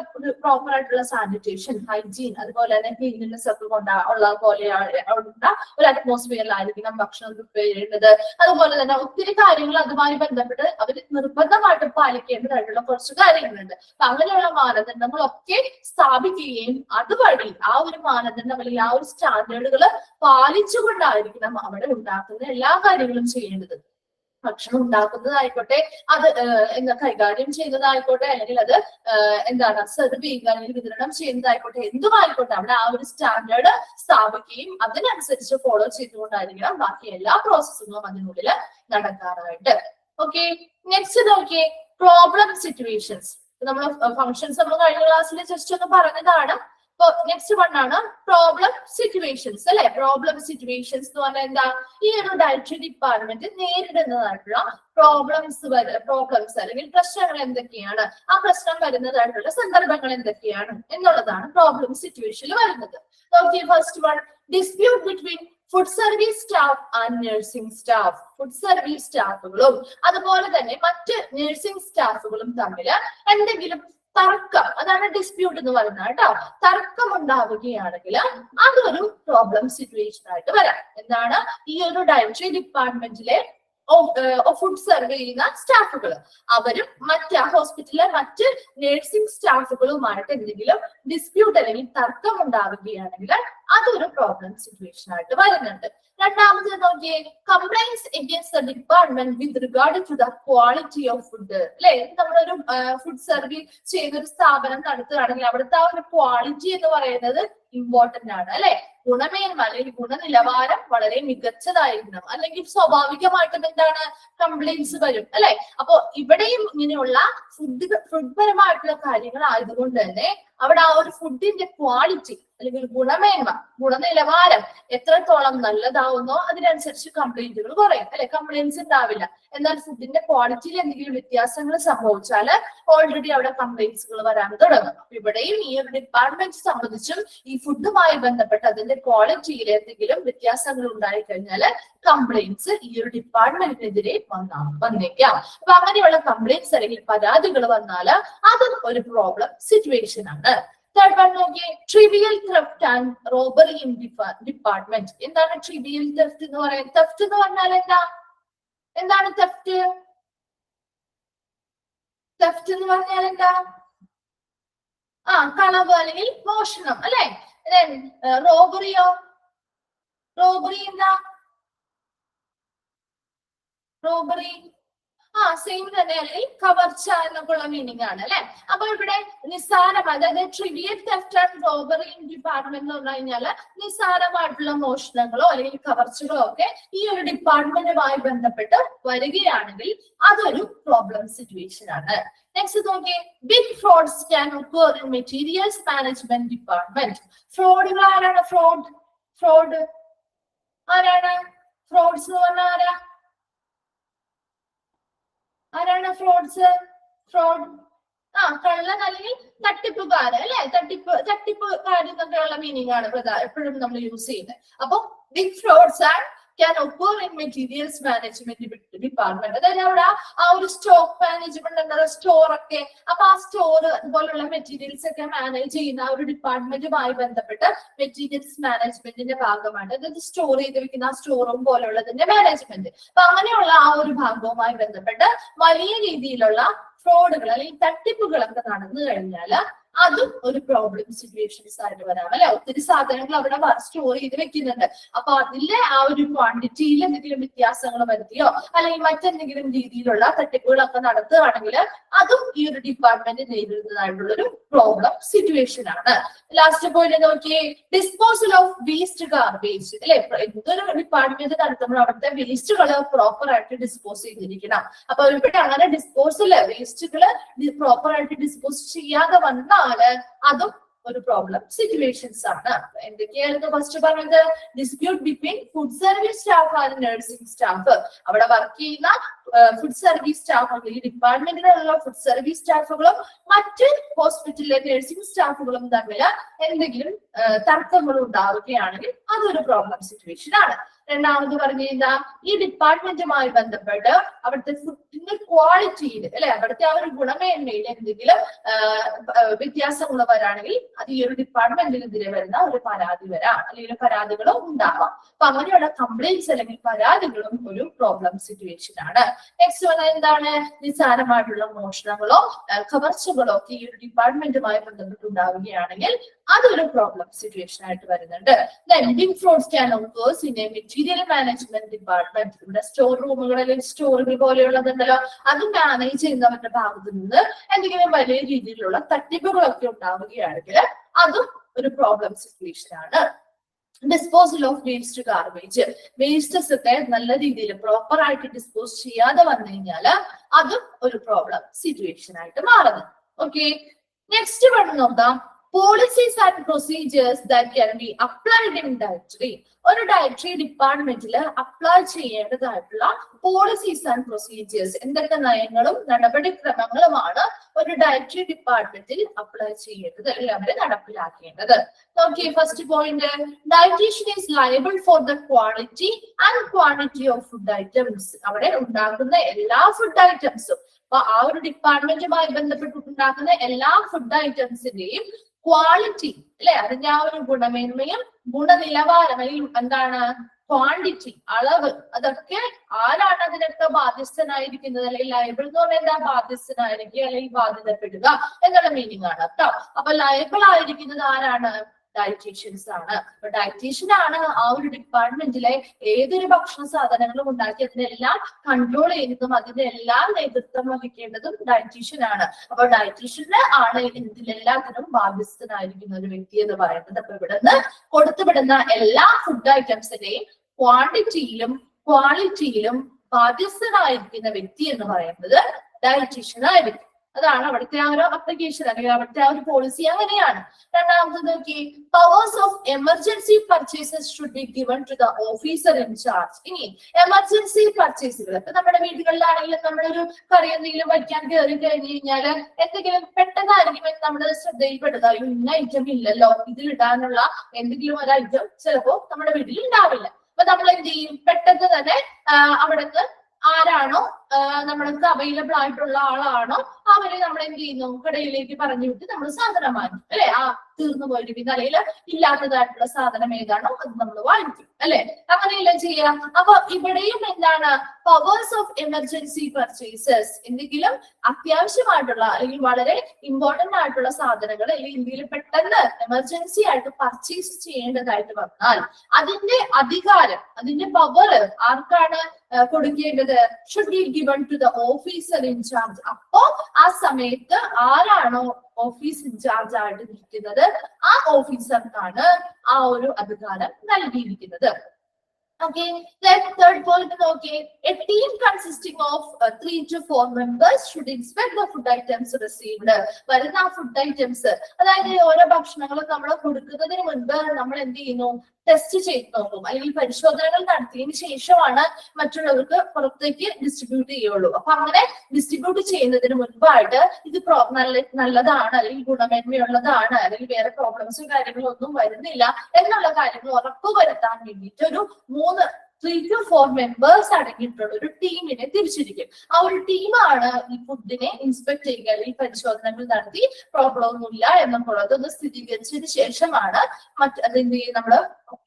പ്രോപ്പർ ആയിട്ടുള്ള സാനിറ്റേഷൻ, ഹൈജീൻ, അതുപോലെ തന്നെ ക്ലീൻലിനെസ് ഒക്കെ ഉള്ള പോലെ ഒരു അറ്റ്മോസ്ഫിയറിലായിരിക്കണം ഭക്ഷണം പ്രിപ്പയർ ചെയ്യേണ്ടത്. അതുപോലെ തന്നെ ഒത്തിരി കാര്യങ്ങൾ അതുമായി ബന്ധപ്പെട്ട് അവർ നിർബന്ധമായിട്ട് പാലിക്കേണ്ടതായിട്ടുള്ള കുറച്ച് കാര്യങ്ങളുണ്ട്. അപ്പൊ അങ്ങനെയുള്ള മാനദണ്ഡങ്ങളൊക്കെ സ്ഥാപിക്കുകയും അതുവഴി ആ ഒരു മാനദണ്ഡം അല്ലെങ്കിൽ ആ ഒരു സ്റ്റാൻഡേർഡുകൾ പാലിച്ചുകൊണ്ടായിരിക്കണം അവിടെ ഉണ്ടാക്കുന്ന എല്ലാ കാര്യങ്ങളും ചെയ്യേണ്ടത്. ഭക്ഷണം ഉണ്ടാക്കുന്നതായിക്കോട്ടെ, അത് എന്താ കൈകാര്യം ചെയ്യുന്നതായിക്കോട്ടെ, അല്ലെങ്കിൽ അത് എന്താണ് സെർവ് ചെയ്യുക അല്ലെങ്കിൽ വിതരണം ചെയ്യുന്നതായിക്കോട്ടെ, എന്തുമായിക്കോട്ടെ അവിടെ ആ ഒരു സ്റ്റാൻഡേർഡ് സ്ഥാപിക്കുകയും അതിനനുസരിച്ച് ഫോളോ ചെയ്തുകൊണ്ടായിരിക്കണം ബാക്കി എല്ലാ പ്രോസസ്സുകളും അതിനുള്ളിൽ നടക്കാറായിട്ട്. ഓക്കെ, നെക്സ്റ്റ് നോക്കിയേ, പ്രോബ്ലം സിറ്റുവേഷൻസ്. നമ്മൾ ഫങ്ഷൻസ് നമ്മൾ കഴിഞ്ഞ ക്ലാസ്സിൽ ജസ്റ്റ് ഒന്ന് പറഞ്ഞതാണ്. നെക്സ്റ്റ് വൺ ആണ് പ്രോബ്ലം സിറ്റുവേഷൻസ് അല്ലെ. പ്രോബ്ലം സിറ്റുവേഷൻസ് എന്ന് പറഞ്ഞാൽ എന്താ, ഈ ഒരു ഡയറ്ററി ഡിപ്പാർട്ട്മെന്റ് നേരിടുന്നതായിട്ടുള്ള പ്രോബ്ലംസ് അല്ലെങ്കിൽ പ്രശ്നങ്ങൾ എന്തൊക്കെയാണ്, ആ പ്രശ്നം വരുന്നതായിട്ടുള്ള സന്ദർഭങ്ങൾ എന്തൊക്കെയാണ് എന്നുള്ളതാണ് പ്രോബ്ലം സിറ്റുവേഷനിൽ വരുന്നത്. നോക്കിയേ, first one, dispute between food service staff and nursing staff. Food service സ്റ്റാഫുകളും അതുപോലെ തന്നെ മറ്റ് നഴ്സിംഗ് സ്റ്റാഫുകളും തമ്മിൽ എന്തെങ്കിലും തർക്കം, അതാണ് ഡിസ്പ്യൂട്ട് എന്ന് പറയുന്നത് കേട്ടോ. തർക്കം ഉണ്ടാവുകയാണെങ്കിൽ അതൊരു പ്രോബ്ലം സിറ്റുവേഷൻ ആയിട്ട് വരാം. എന്താണ്, ഈ ഒരു ഡയറ്ററി ഡിപ്പാർട്ട്മെന്റിലെ ഫുഡ് സെർവ് ചെയ്യുന്ന സ്റ്റാഫുകൾ അവരും മറ്റ് ഹോസ്പിറ്റലിലെ മറ്റ് നഴ്സിംഗ് സ്റ്റാഫുകളുമായിട്ട് എന്തെങ്കിലും ഡിസ്പ്യൂട്ട് അല്ലെങ്കിൽ തർക്കം ഉണ്ടാവുകയാണെങ്കിൽ അതൊരു പ്രോബ്ലം സിറ്റുവേഷൻ ആയിട്ട് വരുന്നുണ്ട്. രണ്ടാമത് നോക്കിയേ, complaints against the department with regard to the quality of food അല്ലെ. നമ്മളൊരു ഫുഡ് സർവീസ് ചെയ്യുന്ന ഒരു സ്ഥാപനം നടത്തുകയാണെങ്കിൽ അവിടുത്തെ ആ ഒരു ക്വാളിറ്റി എന്ന് പറയുന്നത് ഇമ്പോർട്ടന്റ് ആണ് അല്ലെ. ഗുണമേന്മ അല്ലെങ്കിൽ ഗുണനിലവാരം വളരെ മികച്ചതായിരിക്കണം, അല്ലെങ്കിൽ സ്വാഭാവികമായിട്ടും എന്താണ് കംപ്ലൈന്റ്സ് വരും അല്ലെ. അപ്പൊ ഇവിടെയും ഇങ്ങനെയുള്ള ഫുഡ് പരമായിട്ടുള്ള കാര്യങ്ങൾ ആയതുകൊണ്ട് തന്നെ അവിടെ ആ ഒരു ഫുഡിന്റെ ക്വാളിറ്റി അല്ലെങ്കിൽ ഗുണമേന്മ, ഗുണനിലവാരം എത്രത്തോളം നല്ലതാവുന്നോ അതിനനുസരിച്ച് കംപ്ലൈന്റുകൾ കുറയും അല്ലെ. കംപ്ലൈന്റ്സ് ഉണ്ടാവില്ല. എന്നാൽ ഫുഡിന്റെ ക്വാളിറ്റിയിൽ എന്തെങ്കിലും വ്യത്യാസങ്ങൾ സംഭവിച്ചാൽ ഓൾറെഡി അവിടെ കംപ്ലൈന്റ്സുകൾ വരാൻ തുടങ്ങും. അപ്പൊ ഇവിടെയും ഈ ഒരു ഡിപ്പാർട്ട്മെന്റ് സംബന്ധിച്ചും ഈ ഫുഡുമായി ബന്ധപ്പെട്ട് അതിന്റെ ക്വാളിറ്റിയിൽ എന്തെങ്കിലും വ്യത്യാസങ്ങൾ ഉണ്ടായി കഴിഞ്ഞാൽ കംപ്ലൈന്റ്സ് ഈ ഒരു ഡിപ്പാർട്ട്മെന്റിനെതിരെ വന്നേക്കാം. അപ്പൊ അങ്ങനെയുള്ള കംപ്ലൈന്റ്സ് അല്ലെങ്കിൽ പരാതികൾ വന്നാൽ അതും ഒരു പ്രോബ്ലം സിറ്റുവേഷൻ ആണ്. Third one നോക്കിയേ, trivial theft and robbery in department. എന്താണ് ട്രിവിയൽ തെഫ്റ്റ് എന്ന് പറയുന്നത്? തെഫ്റ്റ് എന്ന് പറഞ്ഞാൽ എന്താണ് തെഫ്റ്റ്? തെഫ്റ്റ് എന്ന് പറഞ്ഞാൽ എന്താ? കളവ് അല്ലെങ്കിൽ മോഷണം അല്ലെ. റോബറിയോ? റോബറി എന്താ? റോബറി സെയിം തന്നെ അല്ലെങ്കിൽ കവർച്ച എന്നൊക്കെ ഉള്ള മീനിങ് ആണ് അല്ലെ. അപ്പൊ ഇവിടെ നിസ്സാരം, അതായത് trivial theft and robbery in department എന്ന് പറഞ്ഞു കഴിഞ്ഞാല് നിസ്സാരമായിട്ടുള്ള മോഷണങ്ങളോ അല്ലെങ്കിൽ കവർച്ചകളോ ഒക്കെ ഈ ഒരു ഡിപ്പാർട്ട്മെന്റുമായി ബന്ധപ്പെട്ട് വരികയാണെങ്കിൽ അതൊരു പ്രോബ്ലം സിറ്റുവേഷൻ ആണ്. നെക്സ്റ്റ് നോക്കിയേ, big frauds can occur in materials management department. ഫ്രോഡുകൾ ആരാണ്? ഫ്രോഡ് ആരാണ്? ഫ്രോഡ്സ് എന്ന് പറഞ്ഞാൽ ആരാണ് ഫ്രോഡ്സ്? ഫ്രോഡ് കള്ളൻ അല്ലെങ്കിൽ തട്ടിപ്പുകാര് അല്ലെ. തട്ടിപ്പുകാർ എന്നൊക്കെയുള്ള മീനിങ് ആണ് എപ്പോഴും നമ്മൾ യൂസ് ചെയ്യുന്നത്. അപ്പൊ big frauds and can occur in materials management department. അതായത് അവിടെ ആ ഒരു സ്റ്റോക്ക് മാനേജ്മെന്റ് ഉണ്ടല്ലോ, സ്റ്റോർ ഒക്കെ. അപ്പൊ ആ സ്റ്റോർ അതുപോലുള്ള മെറ്റീരിയൽസ് ഒക്കെ മാനേജ് ചെയ്യുന്ന ആ ഒരു ഡിപ്പാർട്ട്മെന്റുമായി ബന്ധപ്പെട്ട് മെറ്റീരിയൽസ് മാനേജ്മെന്റിന്റെ ഭാഗമാണ്. അതായത് സ്റ്റോർ ചെയ്ത് വെക്കുന്ന ആ സ്റ്റോറും പോലുള്ളതിന്റെ മാനേജ്മെന്റ്. അപ്പൊ അങ്ങനെയുള്ള ആ ഒരു ഭാഗവുമായി ബന്ധപ്പെട്ട് വലിയ രീതിയിലുള്ള ഫ്രോഡുകൾ അല്ലെങ്കിൽ തട്ടിപ്പുകളൊക്കെ നടന്നു കഴിഞ്ഞാൽ അതും ഒരു പ്രോബ്ലം സിറ്റുവേഷൻസ് ആയിട്ട് വരാം അല്ലെ. ഒത്തിരി സാധനങ്ങൾ അവിടെ സ്റ്റോർ ചെയ്ത് വെക്കുന്നുണ്ട്. അപ്പൊ അതിലെ ആ ഒരു ക്വാണ്ടിറ്റിയിൽ എന്തെങ്കിലും വ്യത്യാസങ്ങൾ വരുത്തിയോ അല്ലെങ്കിൽ മറ്റെന്തെങ്കിലും രീതിയിലുള്ള തട്ടിപ്പുകളൊക്കെ നടത്തുകയാണെങ്കിൽ അതും ഈ ഒരു ഡിപ്പാർട്ട്മെന്റ് നേരിടുന്നതായിട്ടുള്ള ഒരു പ്രോബ്ലം സിറ്റുവേഷൻ ആണ്. ലാസ്റ്റ് പോയിന്റ് നോക്കിയേ, ഡിസ്പോസൽ ഓഫ് വേസ്റ്റ് ഗാർബേജ് അല്ലെ. എന്തൊരു ഡിപ്പാർട്ട്മെന്റ് നടത്തുമ്പോൾ അവിടുത്തെ വേസ്റ്റുകൾ പ്രോപ്പർ ആയിട്ട് ഡിസ്പോസ് ചെയ്തിരിക്കണം. അപ്പൊ ഇവിടെ അങ്ങനെ ഡിസ്പോസല് വേസ്റ്റുകള് പ്രോപ്പർ ആയിട്ട് ഡിസ്പോസ് ചെയ്യാതെ വന്നാല് അതും ഒരു പ്രോബ്ലം സിറ്റുവേഷൻസ് ആണ്. എന്തൊക്കെയായിരുന്നു ഫസ്റ്റ് പറഞ്ഞത്? Dispute between food service staff and nursing staff. അവിടെ വർക്ക് ചെയ്യുന്ന ഫുഡ് സർവീസ് സ്റ്റാഫുകൾ, ഈ ഡിപ്പാർട്ട്മെന്റിലുള്ള ഫുഡ് സർവീസ് സ്റ്റാഫുകളും മറ്റ് ഹോസ്പിറ്റലിലെ നഴ്സിംഗ് സ്റ്റാഫുകളും തമ്മിൽ എന്തെങ്കിലും തർക്കങ്ങൾ ഉണ്ടാവുകയാണെങ്കിൽ അതൊരു പ്രോബ്ലം സിറ്റുവേഷൻ ആണ്. രണ്ടാമത് പറഞ്ഞു കഴിഞ്ഞാൽ ഈ ഡിപ്പാർട്ട്മെന്റുമായി ബന്ധപ്പെട്ട് അവിടുത്തെ ഫുഡിന്റെ ക്വാളിറ്റിയിൽ അല്ലെ, അവിടുത്തെ ആ ഒരു ഗുണമേന്മയിൽ എന്തെങ്കിലും വ്യത്യാസങ്ങൾ വരാണെങ്കിൽ അത് ഈ ഒരു ഡിപ്പാർട്ട്മെന്റിനെതിരെ വരുന്ന ഒരു പരാതി വരാം, അല്ലെങ്കിൽ പരാതികളും ഉണ്ടാവാം. അപ്പൊ അങ്ങനെയുള്ള കംപ്ലൈന്റ്സ് അല്ലെങ്കിൽ പരാതികളും ഒരു പ്രോബ്ലം സിറ്റുവേഷൻ ആണ്. നെക്സ്റ്റ് വന്നത് എന്താണ്? നിസ്സാരമായിട്ടുള്ള മോഷണങ്ങളോ കവർച്ചകളോ ഒക്കെ ഈ ഒരു ഡിപ്പാർട്ട്മെന്റുമായി ബന്ധപ്പെട്ടുണ്ടാവുകയാണെങ്കിൽ അതൊരു പ്രോബ്ലം സിറ്റുവേഷൻ ആയിട്ട് വരുന്നുണ്ട്. Lending frauds can occur in a material management department. ഇവിടെ സ്റ്റോർ റൂമുകളിൽ സ്റ്റോറുകൾ പോലെയുള്ളതുണ്ടല്ലോ, അത് മാനേജ് ചെയ്യുന്നവരുടെ ഭാഗത്തു നിന്ന് എന്തെങ്കിലും വലിയ രീതിയിലുള്ള തട്ടിപ്പുകളൊക്കെ ഉണ്ടാവുകയാണെങ്കിൽ അതും ഒരു പ്രോബ്ലം സിറ്റുവേഷൻ ആണ്. Disposal of waste garbage, wastes ഒക്കെ നല്ല രീതിയിൽ പ്രോപ്പർ ആയിട്ട് ഡിസ്പോസ് ചെയ്യാതെ വന്നു കഴിഞ്ഞാല് അതും ഒരു പ്രോബ്ലം സിറ്റുവേഷൻ ആയിട്ട് മാറുന്നു. ഓക്കെ, നെക്സ്റ്റ് പറഞ്ഞു നോക്കാം. Policies and procedures that can be applied in directory. ഒരു ഡയറക്ടറി ഡിപ്പാർട്ട്മെന്റിൽ അപ്ലൈ ചെയ്യേണ്ടതായിട്ടുള്ള പോളിസീസ് ആൻഡ് പ്രൊസീജിയേഴ്സ്, എന്തൊക്കെ നയങ്ങളും നടപടിക്രമങ്ങളുമാണ് ഒരു ഡയറക്ടറി ഡിപ്പാർട്ട്മെന്റിൽ അപ്ലൈ ചെയ്യേണ്ടത് അല്ലെങ്കിൽ അവരെ നടപ്പിലാക്കേണ്ടത്. നോക്കിയേ, first point, dietician is liable for the quality and quantity of food items. അവിടെ ഉണ്ടാക്കുന്ന എല്ലാ ഫുഡ് ഐറ്റംസും, അപ്പൊ ആ ഒരു ഡിപ്പാർട്ട്മെന്റുമായി ബന്ധപ്പെട്ടുണ്ടാക്കുന്ന എല്ലാ ഫുഡ് ഐറ്റംസിന്റെയും ക്വാളിറ്റി അല്ലെ, അതിന്റെ ആ ഒരു ഗുണമേന്മയും ഗുണനിലവാരം അല്ലെങ്കിൽ എന്താണ് ക്വാണ്ടിറ്റി, അളവ്, അതൊക്കെ ആരാണ് അതിനൊക്കെ ബാധ്യസ്ഥനായിരിക്കുന്നത്? അല്ലെങ്കിൽ ലയബിൾ എന്ന് പറഞ്ഞാൽ എന്താ? ബാധ്യസ്ഥനായിരിക്കുക അല്ലെങ്കിൽ ബാധ്യതപ്പെടുക എന്നുള്ള മീനിങ് ആണ് കേട്ടോ. അപ്പൊ ലയബിൾ ആയിരിക്കുന്നത് ആരാണ്? ഡയറ്റീഷ്യൻസ് ആണ്. അപ്പൊ ഡയറ്റീഷ്യൻ ആണ് ആ ഒരു ഡിപ്പാർട്ട്മെന്റിലെ ഏതൊരു ഭക്ഷണ സാധനങ്ങളും ഉണ്ടാക്കി അതിനെല്ലാം കൺട്രോൾ ചെയ്യുന്നതും അതിന്റെ എല്ലാം നേതൃത്വം വഹിക്കേണ്ടതും ഡയറ്റീഷ്യൻ ആണ്. അപ്പൊ ഡയറ്റീഷ്യന് ആണ് ഇതിലെല്ലാത്തിനും ബാധ്യസ്ഥനായിരിക്കുന്ന ഒരു വ്യക്തി എന്ന് പറയുന്നത്. അപ്പൊ ഇവിടുന്ന് കൊടുത്തുവിടുന്ന എല്ലാ ഫുഡ് ഐറ്റംസിന്റെയും ക്വാണ്ടിറ്റിയിലും ക്വാളിറ്റിയിലും ബാധ്യസ്ഥനായിരിക്കുന്ന വ്യക്തി എന്ന് പറയുന്നത് ഡയറ്റീഷ്യൻ ആയിരിക്കും. അതാണ് അവിടുത്തെ ആ ഒരു അപ്ലിക്കേഷൻ അല്ലെങ്കിൽ അവിടുത്തെ ആ ഒരു പോളിസി അങ്ങനെയാണ്. രണ്ടാമത് നോക്കി, powers of emergency purchases should be given to the officer in charge. ഇനി എമർജൻസി പർച്ചേസുകൾ, ഇപ്പൊ നമ്മുടെ വീടുകളിലാണെങ്കിലും നമ്മളൊരു കറി എന്തെങ്കിലും വയ്ക്കാൻ കയറി കഴിഞ്ഞു കഴിഞ്ഞാല് എന്തെങ്കിലും പെട്ടെന്നായിരിക്കും നമ്മുടെ ശ്രദ്ധയിൽപ്പെട്ടത്, ഇന്ന ഐറ്റം ഇല്ലല്ലോ, ഇതിലിടാനുള്ള എന്തെങ്കിലും ഒരു ഐറ്റം ചിലപ്പോ നമ്മുടെ വീട്ടിൽ ഉണ്ടാവില്ല. അപ്പൊ നമ്മൾ എന്ത് ചെയ്യും? പെട്ടെന്ന് തന്നെ അവിടുന്ന് ആരാണോ നമ്മൾക്ക് അവൈലബിൾ ആയിട്ടുള്ള ആളാണോ അവരെ നമ്മൾ എന്ത് ചെയ്യുന്നു? കടയിലേക്ക് പറഞ്ഞു വിട്ട് നമ്മൾ സാധനം വാങ്ങിക്കും അല്ലെ. ആ തീർന്നു പോയിരിക്കുന്ന അല്ലെങ്കിൽ ഇല്ലാത്തതായിട്ടുള്ള സാധനം ഏതാണോ അത് നമ്മൾ വാങ്ങിക്കും അല്ലെ. അങ്ങനെയല്ല ചെയ്യാം. അപ്പൊ ഇവിടെയും എന്താണ്? പവേഴ്സ് ഓഫ് എമർജൻസി പർച്ചേസസ്, എന്തെങ്കിലും അത്യാവശ്യമായിട്ടുള്ള അല്ലെങ്കിൽ വളരെ ഇമ്പോർട്ടന്റ് ആയിട്ടുള്ള സാധനങ്ങൾ അല്ലെങ്കിൽ എന്തെങ്കിലും പെട്ടെന്ന് എമർജൻസി ആയിട്ട് പർച്ചേസ് ചെയ്യേണ്ടതായിട്ട് വന്നാൽ അതിന്റെ അധികാരം, അതിന്റെ പവർ ആർക്കാണ് കൊടുക്കേണ്ടത്? Should be given to the officer in charge. അപ്പോ ആ സമയത്ത് ആരാണോ ഓഫീസ് ഇൻചാർജ് ആയിട്ട് നിൽക്കുന്നത് ആ ഓഫീസർക്കാണ് ആ ഒരു അധികാരം നൽകിയിരിക്കുന്നത്. Okay, then third point, okay, a team consisting of 3 to 4 members should inspect the food items received. വരുന്ന ഫുഡ് ഐറ്റംസ്, അതായത് ഓരോ ഭക്ഷണങ്ങളും നമ്മൾ കൊടുക്കുന്നതിന് മുൻപ് നമ്മൾ എന്ത് ചെയ്യുന്നു? ടെസ്റ്റ് ചെയ്ത് നോക്കും അല്ലെങ്കിൽ പരിശോധനകൾ നടത്തിയതിനു ശേഷമാണ് മറ്റുള്ളവർക്ക് പുറത്തേക്ക് ഡിസ്ട്രിബ്യൂട്ട് ചെയ്യുള്ളൂ. അപ്പൊ അങ്ങനെ ഡിസ്ട്രിബ്യൂട്ട് ചെയ്യുന്നതിന് മുൻപായിട്ട് ഇത് നല്ലതാണ് അല്ലെങ്കിൽ ഗുണമേന്മയുള്ളതാണ് അല്ലെങ്കിൽ വേറെ പ്രോബ്ലംസും കാര്യങ്ങളും ഒന്നും വരുന്നില്ല എന്നുള്ള കാര്യങ്ങൾ ഉറപ്പുവരുത്താൻ വേണ്ടിയിട്ട് ഒരു 3 to 4 members അടങ്ങിയിട്ടുള്ള ഒരു ടീമിനെ തിരിച്ചിരിക്കും. ആ ഒരു ടീമാണ് ഈ ഫുഡിനെ ഇൻസ്പെക്ട് ചെയ്യുക അല്ലെങ്കിൽ പരിശോധനകൾ നടത്തി പ്രോബ്ലം ഒന്നുമില്ല എന്നുള്ളത് ഒന്ന് സ്ഥിരീകരിച്ചതിന് ശേഷമാണ് അതിന്റെ നമ്മൾ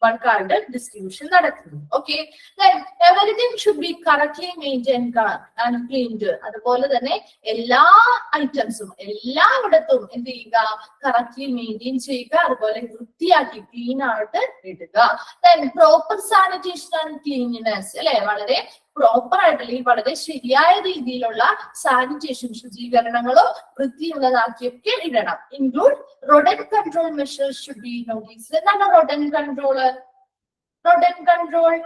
വർക്കായിട്ട് ഡിസ്ട്രിബ്യൂഷൻ നടക്കുന്നത്. Okay, everything should be correctly maintained and cleaned. അതുപോലെ തന്നെ എല്ലാ ഐറ്റംസും എല്ലായിടത്തും എന്ത് ചെയ്യുക, കറക്റ്റ്ലി മെയിൻറ്റെയിൻ ചെയ്യുക, അതുപോലെ വൃത്തിയാക്കി ക്ലീൻ ആയിട്ട് ഇടുക. പ്രോപ്പർ സാനിറ്റേഷൻ ആൻഡ് ക്ലീൻലിനെസ് അല്ലെ, വളരെ പ്രോപ്പർ ആയിട്ടുള്ള വളരെ ശരിയായ രീതിയിലുള്ള സാനിറ്റേഷൻ ശുചീകരണങ്ങളോ വൃത്തിയുള്ളതാക്കിയൊക്കെ ഇടണം. Include rodent control measures should be noticed. എന്താണ് rodent control? rodent control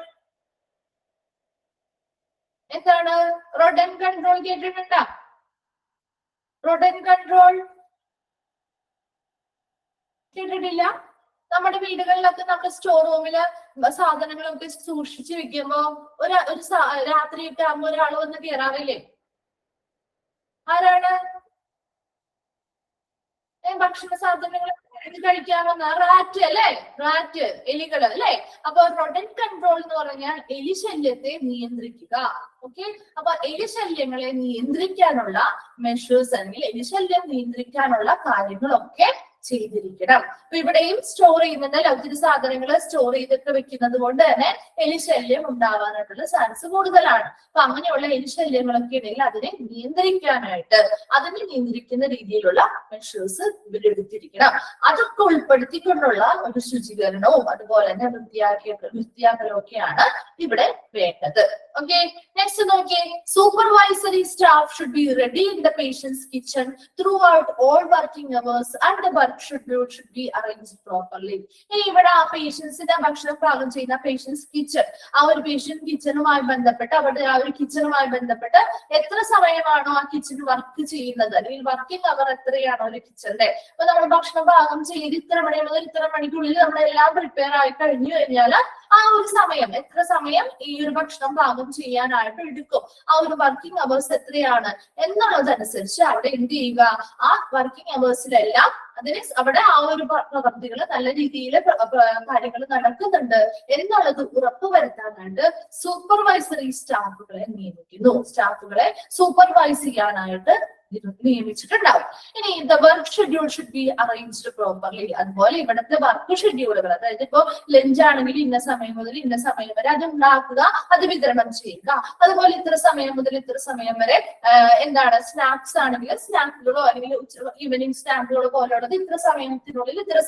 എന്താണ്? rodent control കേട്ടിട്ടുണ്ടോ? rodent control കേട്ടിട്ടില്ല? നമ്മുടെ വീടുകളിലൊക്കെ നമ്മൾ സ്റ്റോർ റൂമില് സാധനങ്ങളൊക്കെ സൂക്ഷിച്ചു വെക്കുമ്പോ ഒരു രാത്രിയൊക്കെ ആകുമ്പോ ഒരാൾ വന്ന് കയറാറില്ലേ? ആരാണ്? ഭക്ഷണ സാധനങ്ങൾ കഴിക്കാമെന്ന റാറ്റ് അല്ലെ, റാറ്റ്, എലികള് അല്ലെ. അപ്പൊ റൊഡന്റ് കൺട്രോൾ എന്ന് പറഞ്ഞാൽ എലിശല്യത്തെ നിയന്ത്രിക്കുക. ഓക്കെ, അപ്പൊ എലിശല്യങ്ങളെ നിയന്ത്രിക്കാനുള്ള മെഷേഴ്സ് അല്ലെങ്കിൽ എലിശല്യം നിയന്ത്രിക്കാനുള്ള കാര്യങ്ങളൊക്കെ ചെയ്തിരിക്കണം. അപ്പൊ ഇവിടെയും സ്റ്റോർ ചെയ്യുന്നുണ്ട്, ഒത്തിരി സാധനങ്ങൾ സ്റ്റോർ ചെയ്തൊക്കെ വെക്കുന്നത് കൊണ്ട് തന്നെ എലിശല്യം ഉണ്ടാവാനായിട്ടുള്ള ചാൻസ് കൂടുതലാണ്. അപ്പൊ അങ്ങനെയുള്ള എലിശല്യങ്ങളൊക്കെ ഉണ്ടെങ്കിൽ അതിനെ നിയന്ത്രിക്കാനായിട്ട് അതിനെ നിയന്ത്രിക്കുന്ന രീതിയിലുള്ള മെഷേഴ്സ് ഇവരെടുത്തിരിക്കണം. അതൊക്കെ ഉൾപ്പെടുത്തിക്കൊണ്ടുള്ള ഒരു ശുചീകരണവും അതുപോലെ തന്നെ വൃത്തിയാക്കലും ഒക്കെയാണ് ഇവിടെ വേണ്ടത്. ഓക്കെ, നെക്സ്റ്റ് നോക്കിയേ. Supervisory staff should be ready in the patients kitchen throughout all working hours and the work should be arranged properly. ഇവിടെ ആ പേഷ്യൻസിന്റെ ഭക്ഷണം പാകം ചെയ്യുന്ന പേഷ്യൻസ് കിച്ചൺ, ആ ഒരു പേഷ്യന്റ് കിച്ചണുമായി ബന്ധപ്പെട്ട് അവിടെ ആ ഒരു കിച്ചണുമായി ബന്ധപ്പെട്ട് എത്ര സമയമാണോ ആ കിച്ചൺ വർക്ക് ചെയ്യുന്നത്, അല്ലെങ്കിൽ വർക്കിംഗ് അവർ എത്രയാണോ ഒരു കിച്ചണിന്റെ, അപ്പൊ നമ്മൾ ഭക്ഷണം പാകം ചെയ്ത് ഇത്ര മണി മുതൽ ഇത്ര മണിക്കുള്ളിൽ നമ്മളെല്ലാം പ്രിപ്പയർ ആയി കഴിഞ്ഞു കഴിഞ്ഞാൽ ആ ഒരു സമയം, എത്ര സമയം ഈ ഒരു ഭക്ഷണം പാകം ചെയ്യാനായിട്ട് എടുക്കും, ആ ഒരു വർക്കിംഗ് അവേഴ്സ് എത്രയാണ് എന്നുള്ളതനുസരിച്ച് അവിടെ എന്ത് ചെയ്യുക, ആ വർക്കിംഗ് അവേഴ്സിലെല്ലാം അതിന് അവിടെ ആ ഒരു പ്രവർത്തികൾ നല്ല രീതിയിൽ കാര്യങ്ങൾ നടക്കുന്നുണ്ട് എന്നുള്ളത് ഉറപ്പുവരുത്താനായിട്ട് സൂപ്പർവൈസറി സ്റ്റാഫുകളെ നിയമിക്കുന്നു. സ്റ്റാഫുകളെ സൂപ്പർവൈസ് ചെയ്യാനായിട്ട് നിയമിച്ചിട്ടുണ്ടാവും. ഇനി the work schedule should be arranged properly. അതുപോലെ ഇവിടുത്തെ വർക്ക് ഷെഡ്യൂളുകൾ, അതായത് ഇപ്പോ ലഞ്ച് ആണെങ്കിൽ ഇന്ന സമയം മുതൽ ഇന്ന സമയം വരെ അത് ഉണ്ടാക്കുക, അത് വിതരണം ചെയ്യുക. അതുപോലെ ഇത്ര സമയം മുതൽ ഇത്ര സമയം വരെ എന്താണ് സ്നാക്സ് ആണെങ്കിൽ സ്നാക്കുകളോ അല്ലെങ്കിൽ ഈവനിങ് സ്നാക്കുകളോ പോലുള്ളത് ഇത്ര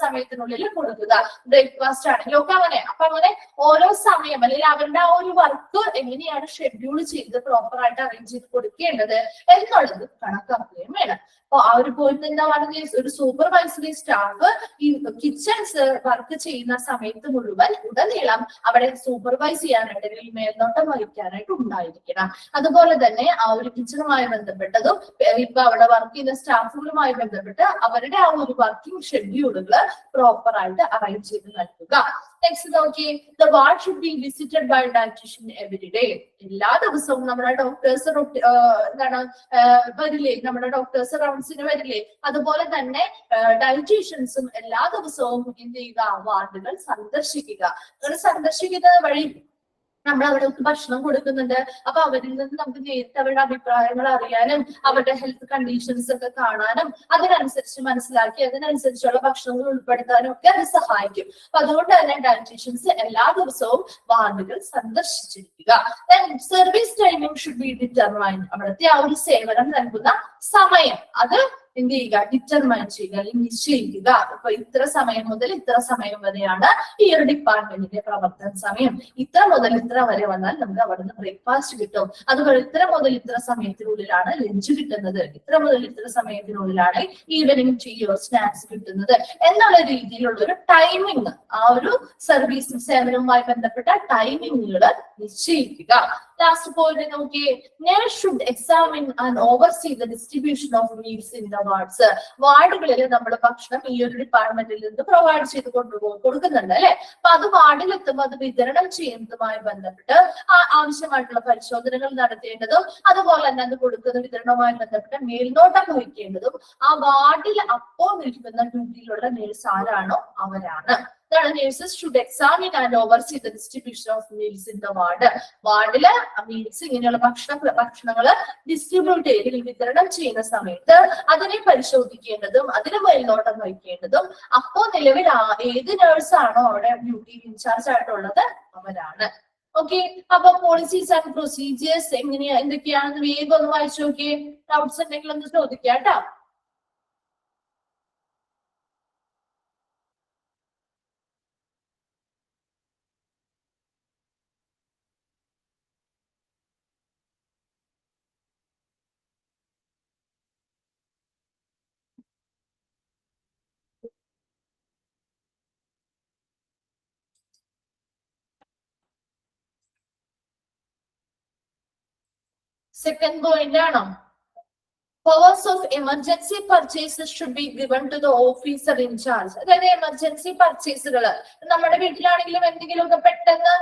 സമയത്തിനുള്ളിൽ കൊടുക്കുക. ബ്രേക്ക്ഫാസ്റ്റ് ആണെങ്കിലും ഒക്കെ അങ്ങനെ. അപ്പൊ അങ്ങനെ ഓരോ സമയം അല്ലെങ്കിൽ അവരുടെ ആ ഒരു വർക്ക് എങ്ങനെയാണ് ഷെഡ്യൂൾ ചെയ്ത് പ്രോപ്പർ ആയിട്ട് അറേഞ്ച് ചെയ്ത് കൊടുക്കേണ്ടത് എന്നുള്ളത് കണക്കാക്കുകയും വേണം. അപ്പൊ ആ ഒരു പോയിന്റ് എന്താ പറയുക, ഒരു സൂപ്പർവൈസറി സ്റ്റാഫ് ഈ കിച്ചൺസ് വർക്ക് ചെയ്യുന്ന സമയത്ത് മുഴുവൻ ഉടനീളം അവിടെ സൂപ്പർവൈസ് ചെയ്യാനായിട്ട് അല്ലെങ്കിൽ മേൽനോട്ടം വഹിക്കാനായിട്ട് ഉണ്ടായിരിക്കണം. അതുപോലെ തന്നെ ആ ഒരു കിച്ചണുമായി ബന്ധപ്പെട്ടതും ഇപ്പൊ അവിടെ വർക്ക് ചെയ്യുന്ന സ്റ്റാഫുകളുമായി ബന്ധപ്പെട്ട് അവരുടെ ആ ഒരു വർക്കിംഗ് ഷെഡ്യൂളുകൾ പ്രോപ്പർ ആയിട്ട് അറേഞ്ച് ചെയ്ത് നൽകുക. നെക്സ്റ്റ് നോക്കിയേ, the ward should be visited by dietitian every day. എല്ലാ ദിവസവും നമ്മുടെ ഡോക്ടേഴ്സ് എന്താണ് വരില്ലേ, നമ്മുടെ ഡോക്ടേഴ്സ് റൗണ്ട്സിന് വരില്ലേ. അതുപോലെ തന്നെ ഡയറ്റീഷ്യൻസും എല്ലാ ദിവസവും എന്ത് ചെയ്യുക, വാർഡുകൾ സന്ദർശിക്കുക. സന്ദർശിക്കുന്നത് വഴി നമ്മൾ അവിടെ ഭക്ഷണം കൊടുക്കുന്നുണ്ട്. അപ്പൊ അവരിൽ നിന്ന് നമുക്ക് നേരിട്ട് അവരുടെ അഭിപ്രായങ്ങൾ അറിയാനും അവരുടെ ഹെൽത്ത് കണ്ടീഷൻസ് ഒക്കെ കാണാനും അതിനനുസരിച്ച് മനസ്സിലാക്കി അതിനനുസരിച്ചുള്ള ഭക്ഷണങ്ങൾ ഉൾപ്പെടുത്താനും ഒക്കെ അത് സഹായിക്കും. അപ്പൊ അതുകൊണ്ട് തന്നെ ഡയറ്റീഷ്യൻസ് എല്ലാ ദിവസവും വാർഡുകൾ സന്ദർശിച്ചിരിക്കുക. Service timing should be determined. അവിടുത്തെ ആ ഒരു സേവനം നൽകുന്ന സമയം അത് എന്ത് ചെയ്യുക, ഡിറ്റർമൈൻ ചെയ്യുക അല്ലെങ്കിൽ നിശ്ചയിക്കുക. ഇപ്പൊ ഇത്ര സമയം മുതൽ ഇത്ര സമയം വരെയാണ് ഈ ഒരു ഡിപ്പാർട്ട്മെന്റിന്റെ പ്രവർത്തന സമയം. ഇത്ര മുതൽ ഇത്ര വരെ വന്നാൽ നമുക്ക് അവിടുന്ന് ബ്രേക്ക്ഫാസ്റ്റ് കിട്ടും. അതുപോലെ ഇത്ര മുതൽ ഇത്ര സമയത്തിനുള്ളിലാണ് ലഞ്ച് കിട്ടുന്നത്, ഇത്ര മുതൽ ഇത്ര സമയത്തിനുള്ളിലാണ് ഈവനിങ് ടീയോ സ്നാക്സ് കിട്ടുന്നത് എന്നുള്ള രീതിയിലുള്ള ഒരു ടൈമിങ്, ആ ഒരു സർവീസ് സേവനവുമായി ബന്ധപ്പെട്ട ടൈമിങ്ങുകൾ നിശ്ചയിക്കുക. ലാസ്റ്റ് പോയിന്റ് നോക്കിയേ, nurse should examine and oversee the distribution of meals in the wards. വാർഡുകളിൽ നമ്മുടെ ഭക്ഷണം ഈ ഒരു ഡിപ്പാർട്ട്മെന്റിൽ നിന്ന് പ്രൊവൈഡ് ചെയ്ത് കൊടുക്കുന്നുണ്ട് അല്ലെ. അപ്പൊ അത് വാർഡിൽ എത്തുമ്പോൾ അത് വിതരണം ചെയ്യുന്നതുമായി ബന്ധപ്പെട്ട് ആവശ്യമായിട്ടുള്ള പരിശോധനകൾ നടത്തേണ്ടതും അതുപോലെ തന്നെ അത് കൊടുക്കുന്ന വിതരണവുമായി ബന്ധപ്പെട്ട് മേൽനോട്ടം വഹിക്കേണ്ടതും ആ വാർഡിൽ അപ്പോൾ നിൽക്കുന്ന ഡ്യൂട്ടിയിലുള്ള നേഴ്സ് ആരാണോ അവരാണ്. The nurses should examine and oversee the distribution of meals in the ward. വാർഡില് മീൽസ് ഇങ്ങനെയുള്ള ഭക്ഷണങ്ങൾ ഡിസ്ട്രിബ്യൂട്ട് ചെയ്ത് വിതരണം ചെയ്യുന്ന സമയത്ത് അതിനെ പരിശോധിക്കേണ്ടതും അതിന് മേൽനോട്ടം വഹിക്കേണ്ടതും അപ്പോ നിലവിൽ ഏത് നേഴ്സാണോ അവിടെ ഡ്യൂട്ടി ഇൻചാർജ് ആയിട്ടുള്ളത് അവരാണ്. ഓക്കെ, അപ്പൊ പോളിസീസ് ആൻഡ് പ്രൊസീജിയേഴ്സ് എങ്ങനെയാ എന്തൊക്കെയാണെന്ന് വേഗം ഒന്ന് വായിച്ചു നോക്കിയേ. ഡൗട്ട്സ് എന്തെങ്കിലും ഒന്ന് ചോദിക്കാം കേട്ടോ. സെക്കൻഡ് പോയിന്റ് ആണോ? Powers of emergency purchases should be given to the officer in charge. അതായത് എമർജൻസി പർച്ചേസുകൾ നമ്മുടെ വീട്ടിലാണെങ്കിലും എന്തെങ്കിലുമൊക്കെ പെട്ടെന്ന്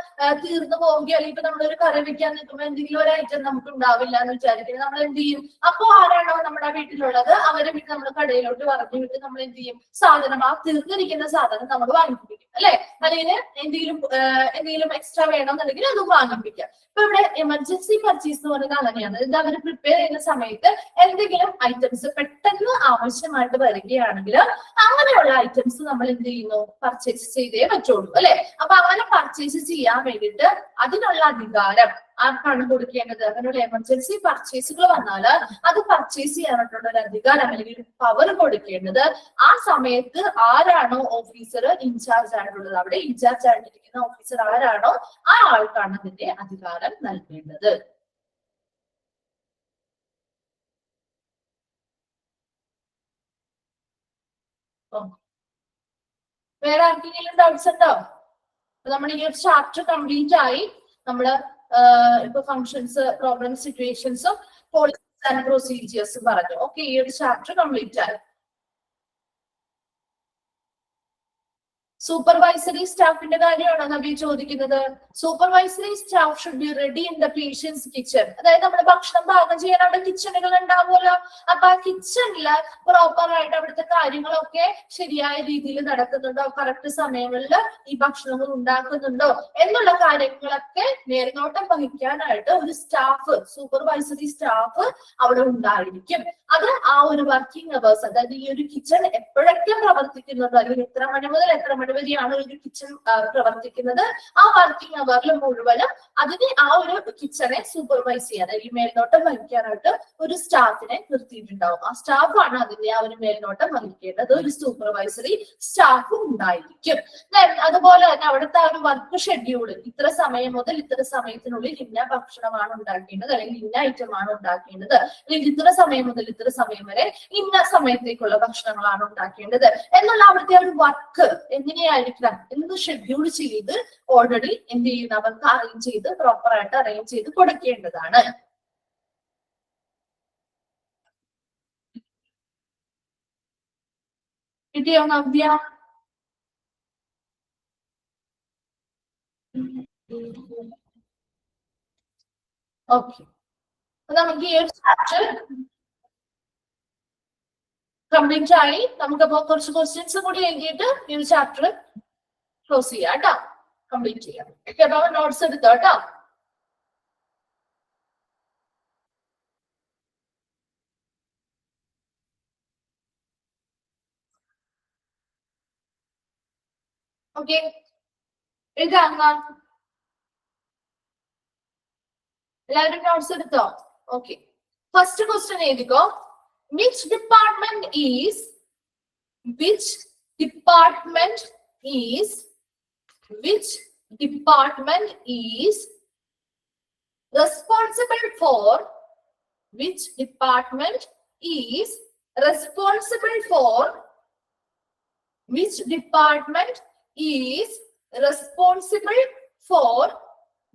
തീർന്നു പോവുകയോ അല്ലെങ്കിൽ ഇപ്പൊ നമ്മളൊരു കറി വെക്കാൻ നിൽക്കുമ്പോൾ എന്തെങ്കിലും ഒരു ഐറ്റം നമുക്ക് ഉണ്ടാവില്ല എന്ന് വിചാരിക്കുന്നത് നമ്മൾ എന്ത് ചെയ്യും? അപ്പോ ആരാണോ നമ്മുടെ വീട്ടിലുള്ളത് അവരെ വീട്ടിൽ നമ്മൾ കടയിലോട്ട് പറഞ്ഞു വിട്ട് നമ്മൾ എന്ത് ചെയ്യും? സാധനം ആ തീർന്നിരിക്കുന്ന സാധനം നമ്മൾ വാങ്ങിപ്പിക്കും അല്ലെ? അല്ലെങ്കിൽ എന്തെങ്കിലും എക്സ്ട്രാ വേണമെന്നുണ്ടെങ്കിൽ അത് വാങ്ങിപ്പിക്കാം. ഇപ്പൊ ഇവിടെ എമർജൻസി പർച്ചേസ് എന്ന് പറയുന്നത് അങ്ങനെയാണ്. ഇത് അവർ പ്രിപ്പയർ ചെയ്യുന്ന സമയത്ത് എന്തെങ്കിലും ഐറ്റംസ് പെട്ടെന്ന് ആവശ്യമായിട്ട് വരികയാണെങ്കിൽ അങ്ങനെയുള്ള ഐറ്റംസ് നമ്മൾ എന്ത് ചെയ്യുന്നു? പർച്ചേസ് ചെയ്തേ പറ്റുള്ളൂ അല്ലെ? അപ്പൊ അങ്ങനെ പർച്ചേസ് ചെയ്യാൻ വേണ്ടിയിട്ട് അതിനുള്ള അധികാരം ആർക്കാണ് കൊടുക്കേണ്ടത്? അങ്ങനെയുള്ള എമർജൻസി പർച്ചേസുകൾ വന്നാൽ അത് പർച്ചേസ് ചെയ്യാനായിട്ടുള്ള ഒരു അധികാരം അല്ലെങ്കിൽ പവർ കൊടുക്കേണ്ടത് ആ സമയത്ത് ആരാണോ ഓഫീസർ ഇൻചാർജ് ആയിട്ടുള്ളത്, അവിടെ ഇൻചാർജ് ആയിട്ടിരിക്കുന്ന ഓഫീസർ ആരാണോ ആ ആൾക്കാണ് അതിന്റെ അധികാരം നൽകേണ്ടത്. വേറെ ആർക്കെങ്കിലും ഡൗട്ട്സ് ഉണ്ടോ? നമ്മൾ ഈ ഒരു ചാപ്റ്റർ കംപ്ലീറ്റ് ആയി. നമ്മള് ഇപ്പൊ ഫങ്ഷൻസ്, പ്രോബ്ലം, സിറ്റുവേഷൻസും പോളിസീസ് ആൻഡ് പ്രൊസീജിയേഴ്സും പറഞ്ഞു. ഓക്കെ, ഈ ഒരു ചാപ്റ്റർ കംപ്ലീറ്റ് ആയി. സൂപ്പർവൈസറി സ്റ്റാഫിന്റെ കാര്യമാണോ നബി ചോദിക്കുന്നത്? Supervisory staff should be ready in the patients kitchen. അതായത് നമ്മുടെ ഭക്ഷണം പാകം ചെയ്യാൻ അവിടെ കിച്ചണുകൾ ഉണ്ടാവുമല്ലോ. അപ്പൊ ആ കിച്ചണില് പ്രോപ്പർ ആയിട്ട് അവിടുത്തെ കാര്യങ്ങളൊക്കെ ശരിയായ രീതിയിൽ നടക്കുന്നുണ്ടോ, കറക്റ്റ് സമയങ്ങളിൽ ഈ ഭക്ഷണങ്ങൾ ഉണ്ടാക്കുന്നുണ്ടോ എന്നുള്ള കാര്യങ്ങളൊക്കെ മേൽനോട്ടം വഹിക്കാനായിട്ട് ഒരു സ്റ്റാഫ്, സൂപ്പർവൈസറി സ്റ്റാഫ് അവിടെ ഉണ്ടായിരിക്കും. അത് ആ ഒരു വർക്കിംഗ് അവേഴ്സ്, അതായത് ഈ ഒരു കിച്ചൺ എപ്പോഴൊക്കെ പ്രവർത്തിക്കുന്നുണ്ടോ അല്ലെങ്കിൽ എത്ര മണി മുതൽ എത്ര മണി വരെയാണ് ഒരു കിച്ചൺ പ്രവർത്തിക്കുന്നത്, ആ വർക്കിംഗ് അവറിൽ മുഴുവനും അതിന് ആ ഒരു കിച്ചണെ സൂപ്പർവൈസ് ചെയ്യാൻ അല്ലെങ്കിൽ മേൽനോട്ടം വഹിക്കാനായിട്ട് ഒരു സ്റ്റാഫിനെ നിർത്തിയിട്ടുണ്ടാവും. ആ സ്റ്റാഫാണ് അതിന്റെ ആ ഒരു മേൽനോട്ടം വഹിക്കേണ്ടത്. ഒരു സൂപ്പർവൈസറി സ്റ്റാഫും ഉണ്ടായിരിക്കും. അതുപോലെ തന്നെ അവിടുത്തെ ആ ഒരു വർക്ക് ഷെഡ്യൂൾ, ഇത്ര സമയം മുതൽ ഇത്ര സമയത്തിനുള്ളിൽ ഇന്ന ഭക്ഷണമാണ് ഉണ്ടാക്കേണ്ടത് അല്ലെങ്കിൽ ഇന്ന ഐറ്റമാണ് ഉണ്ടാക്കേണ്ടത്, അല്ലെങ്കിൽ ഇത്ര സമയം മുതൽ ഇത്ര സമയം വരെ ഇന്ന സമയത്തേക്കുള്ള ഭക്ഷണങ്ങളാണ് ഉണ്ടാക്കേണ്ടത് എന്നുള്ള അവിടുത്തെ ഒരു വർക്ക് എങ്ങനെയായിരിക്കണം എന്ന് ഷെഡ്യൂൾ ചെയ്ത് ഓൾറെഡി എന്ത് ചെയ്യുന്ന അവർക്ക് അറേഞ്ച് ചെയ്ത് പ്രോപ്പർ ആയിട്ട് അറേഞ്ച് ചെയ്ത് കൊടുക്കേണ്ടതാണ്. കിട്ടിയോ നവ്യ? ഓക്കെ, നമുക്ക് ഈ ഒരു ചാപ്റ്റർ കംപ്ലീറ്റ് ആയി. നമുക്കപ്പോ കുറച്ച് ക്വസ്റ്റ്യൻസ് കൂടി എഴുതിയിട്ട് ഈ ഒരു ചാപ്റ്റർ ക്ലോസ് ചെയ്യാം കേട്ടോ, കംപ്ലീറ്റ് ചെയ്യാം. ഓക്കെ, അപ്പൊ നോട്ട്സ് എടുത്തോ കേട്ടോ. ഓക്കെ, എഴുതാം. എല്ലാവരും നോട്ട്സ് എടുത്തോ? ഓക്കെ, ഫസ്റ്റ് ക്വസ്റ്റ്യൻ എഴുതിക്കോ. Which department is responsible for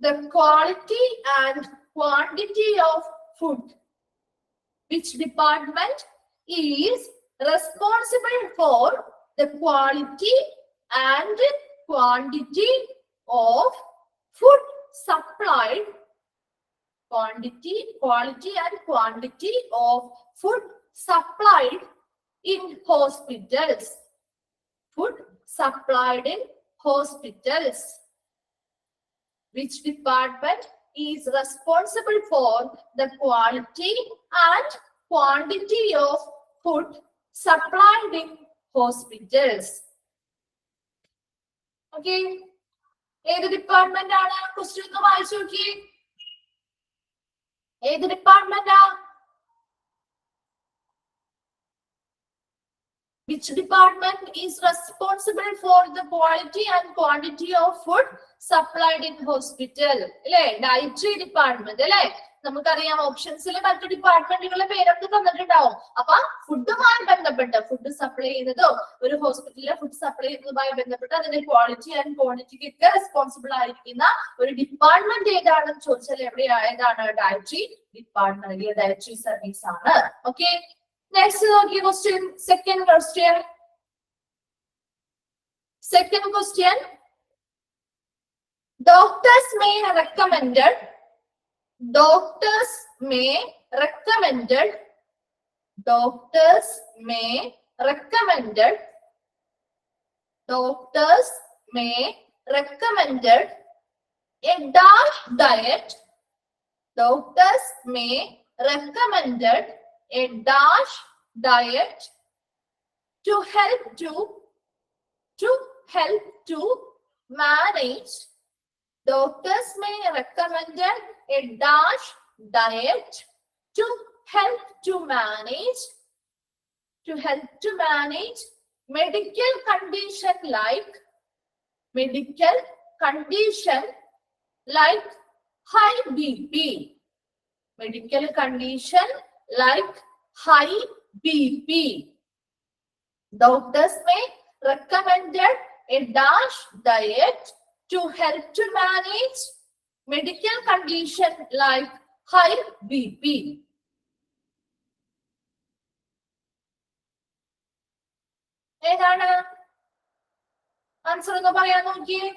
the quality and quantity of food? Which department is responsible for the quality and quantity of food supplied? Quality and quantity of food supplied in hospitals. Food supplied in hospitals. Which department is responsible for the quality and quantity of food supplied in hospitals? Okay. ഏത് department ആണ്? Question ഒന്ന് വായിച്ചു നോക്കിയേ. ഏത് ഡിപ്പാർട്ട്മെന്റാ? Which department is responsible for the quality and quantity of food supplied in hospital? അല്ലേ? Dietary department അല്ലേ? നമുക്കറിയാം ഓപ്ഷൻസിൽ മറ്റു ഡിപ്പാർട്ട്മെന്റുകളുടെ പേരൊക്കെ തന്നിട്ടുണ്ടാവും. അപ്പൊ ഫുഡുമായി ബന്ധപ്പെട്ട് ഫുഡ് സപ്ലൈ ചെയ്യുന്നതോ ഒരു ഹോസ്പിറ്റലിലെ ഫുഡ് സപ്ലൈ ചെയ്യുന്നതുമായി ബന്ധപ്പെട്ട് അതിന്റെ ക്വാളിറ്റി ആൻഡ് ക്വാണ്ടിറ്റിക്ക് ഒക്കെ റെസ്പോൺസിബിൾ ആയിരിക്കുന്ന ഒരു ഡിപ്പാർട്ട്മെന്റ് ഏതാണെന്ന് ചോദിച്ചാൽ ഏതാണ്? ഡയറ്ററി ഡിപ്പാർട്ട്മെന്റ്, ഡയറ്ററി സർവീസ് ആണ്. Okay. Next question, second question. Second question. Doctors may recommended a dash diet. Doctors may recommended a dash diet to help to manage. Doctors may recommended a dash diet to help to manage medical condition like high BP. Medical condition like high BP. Doctors may recommended a dash diet to help to manage medical condition like high BP. ഏതാണ് answer എന്ന് പറയാൻ നോക്കിയേ.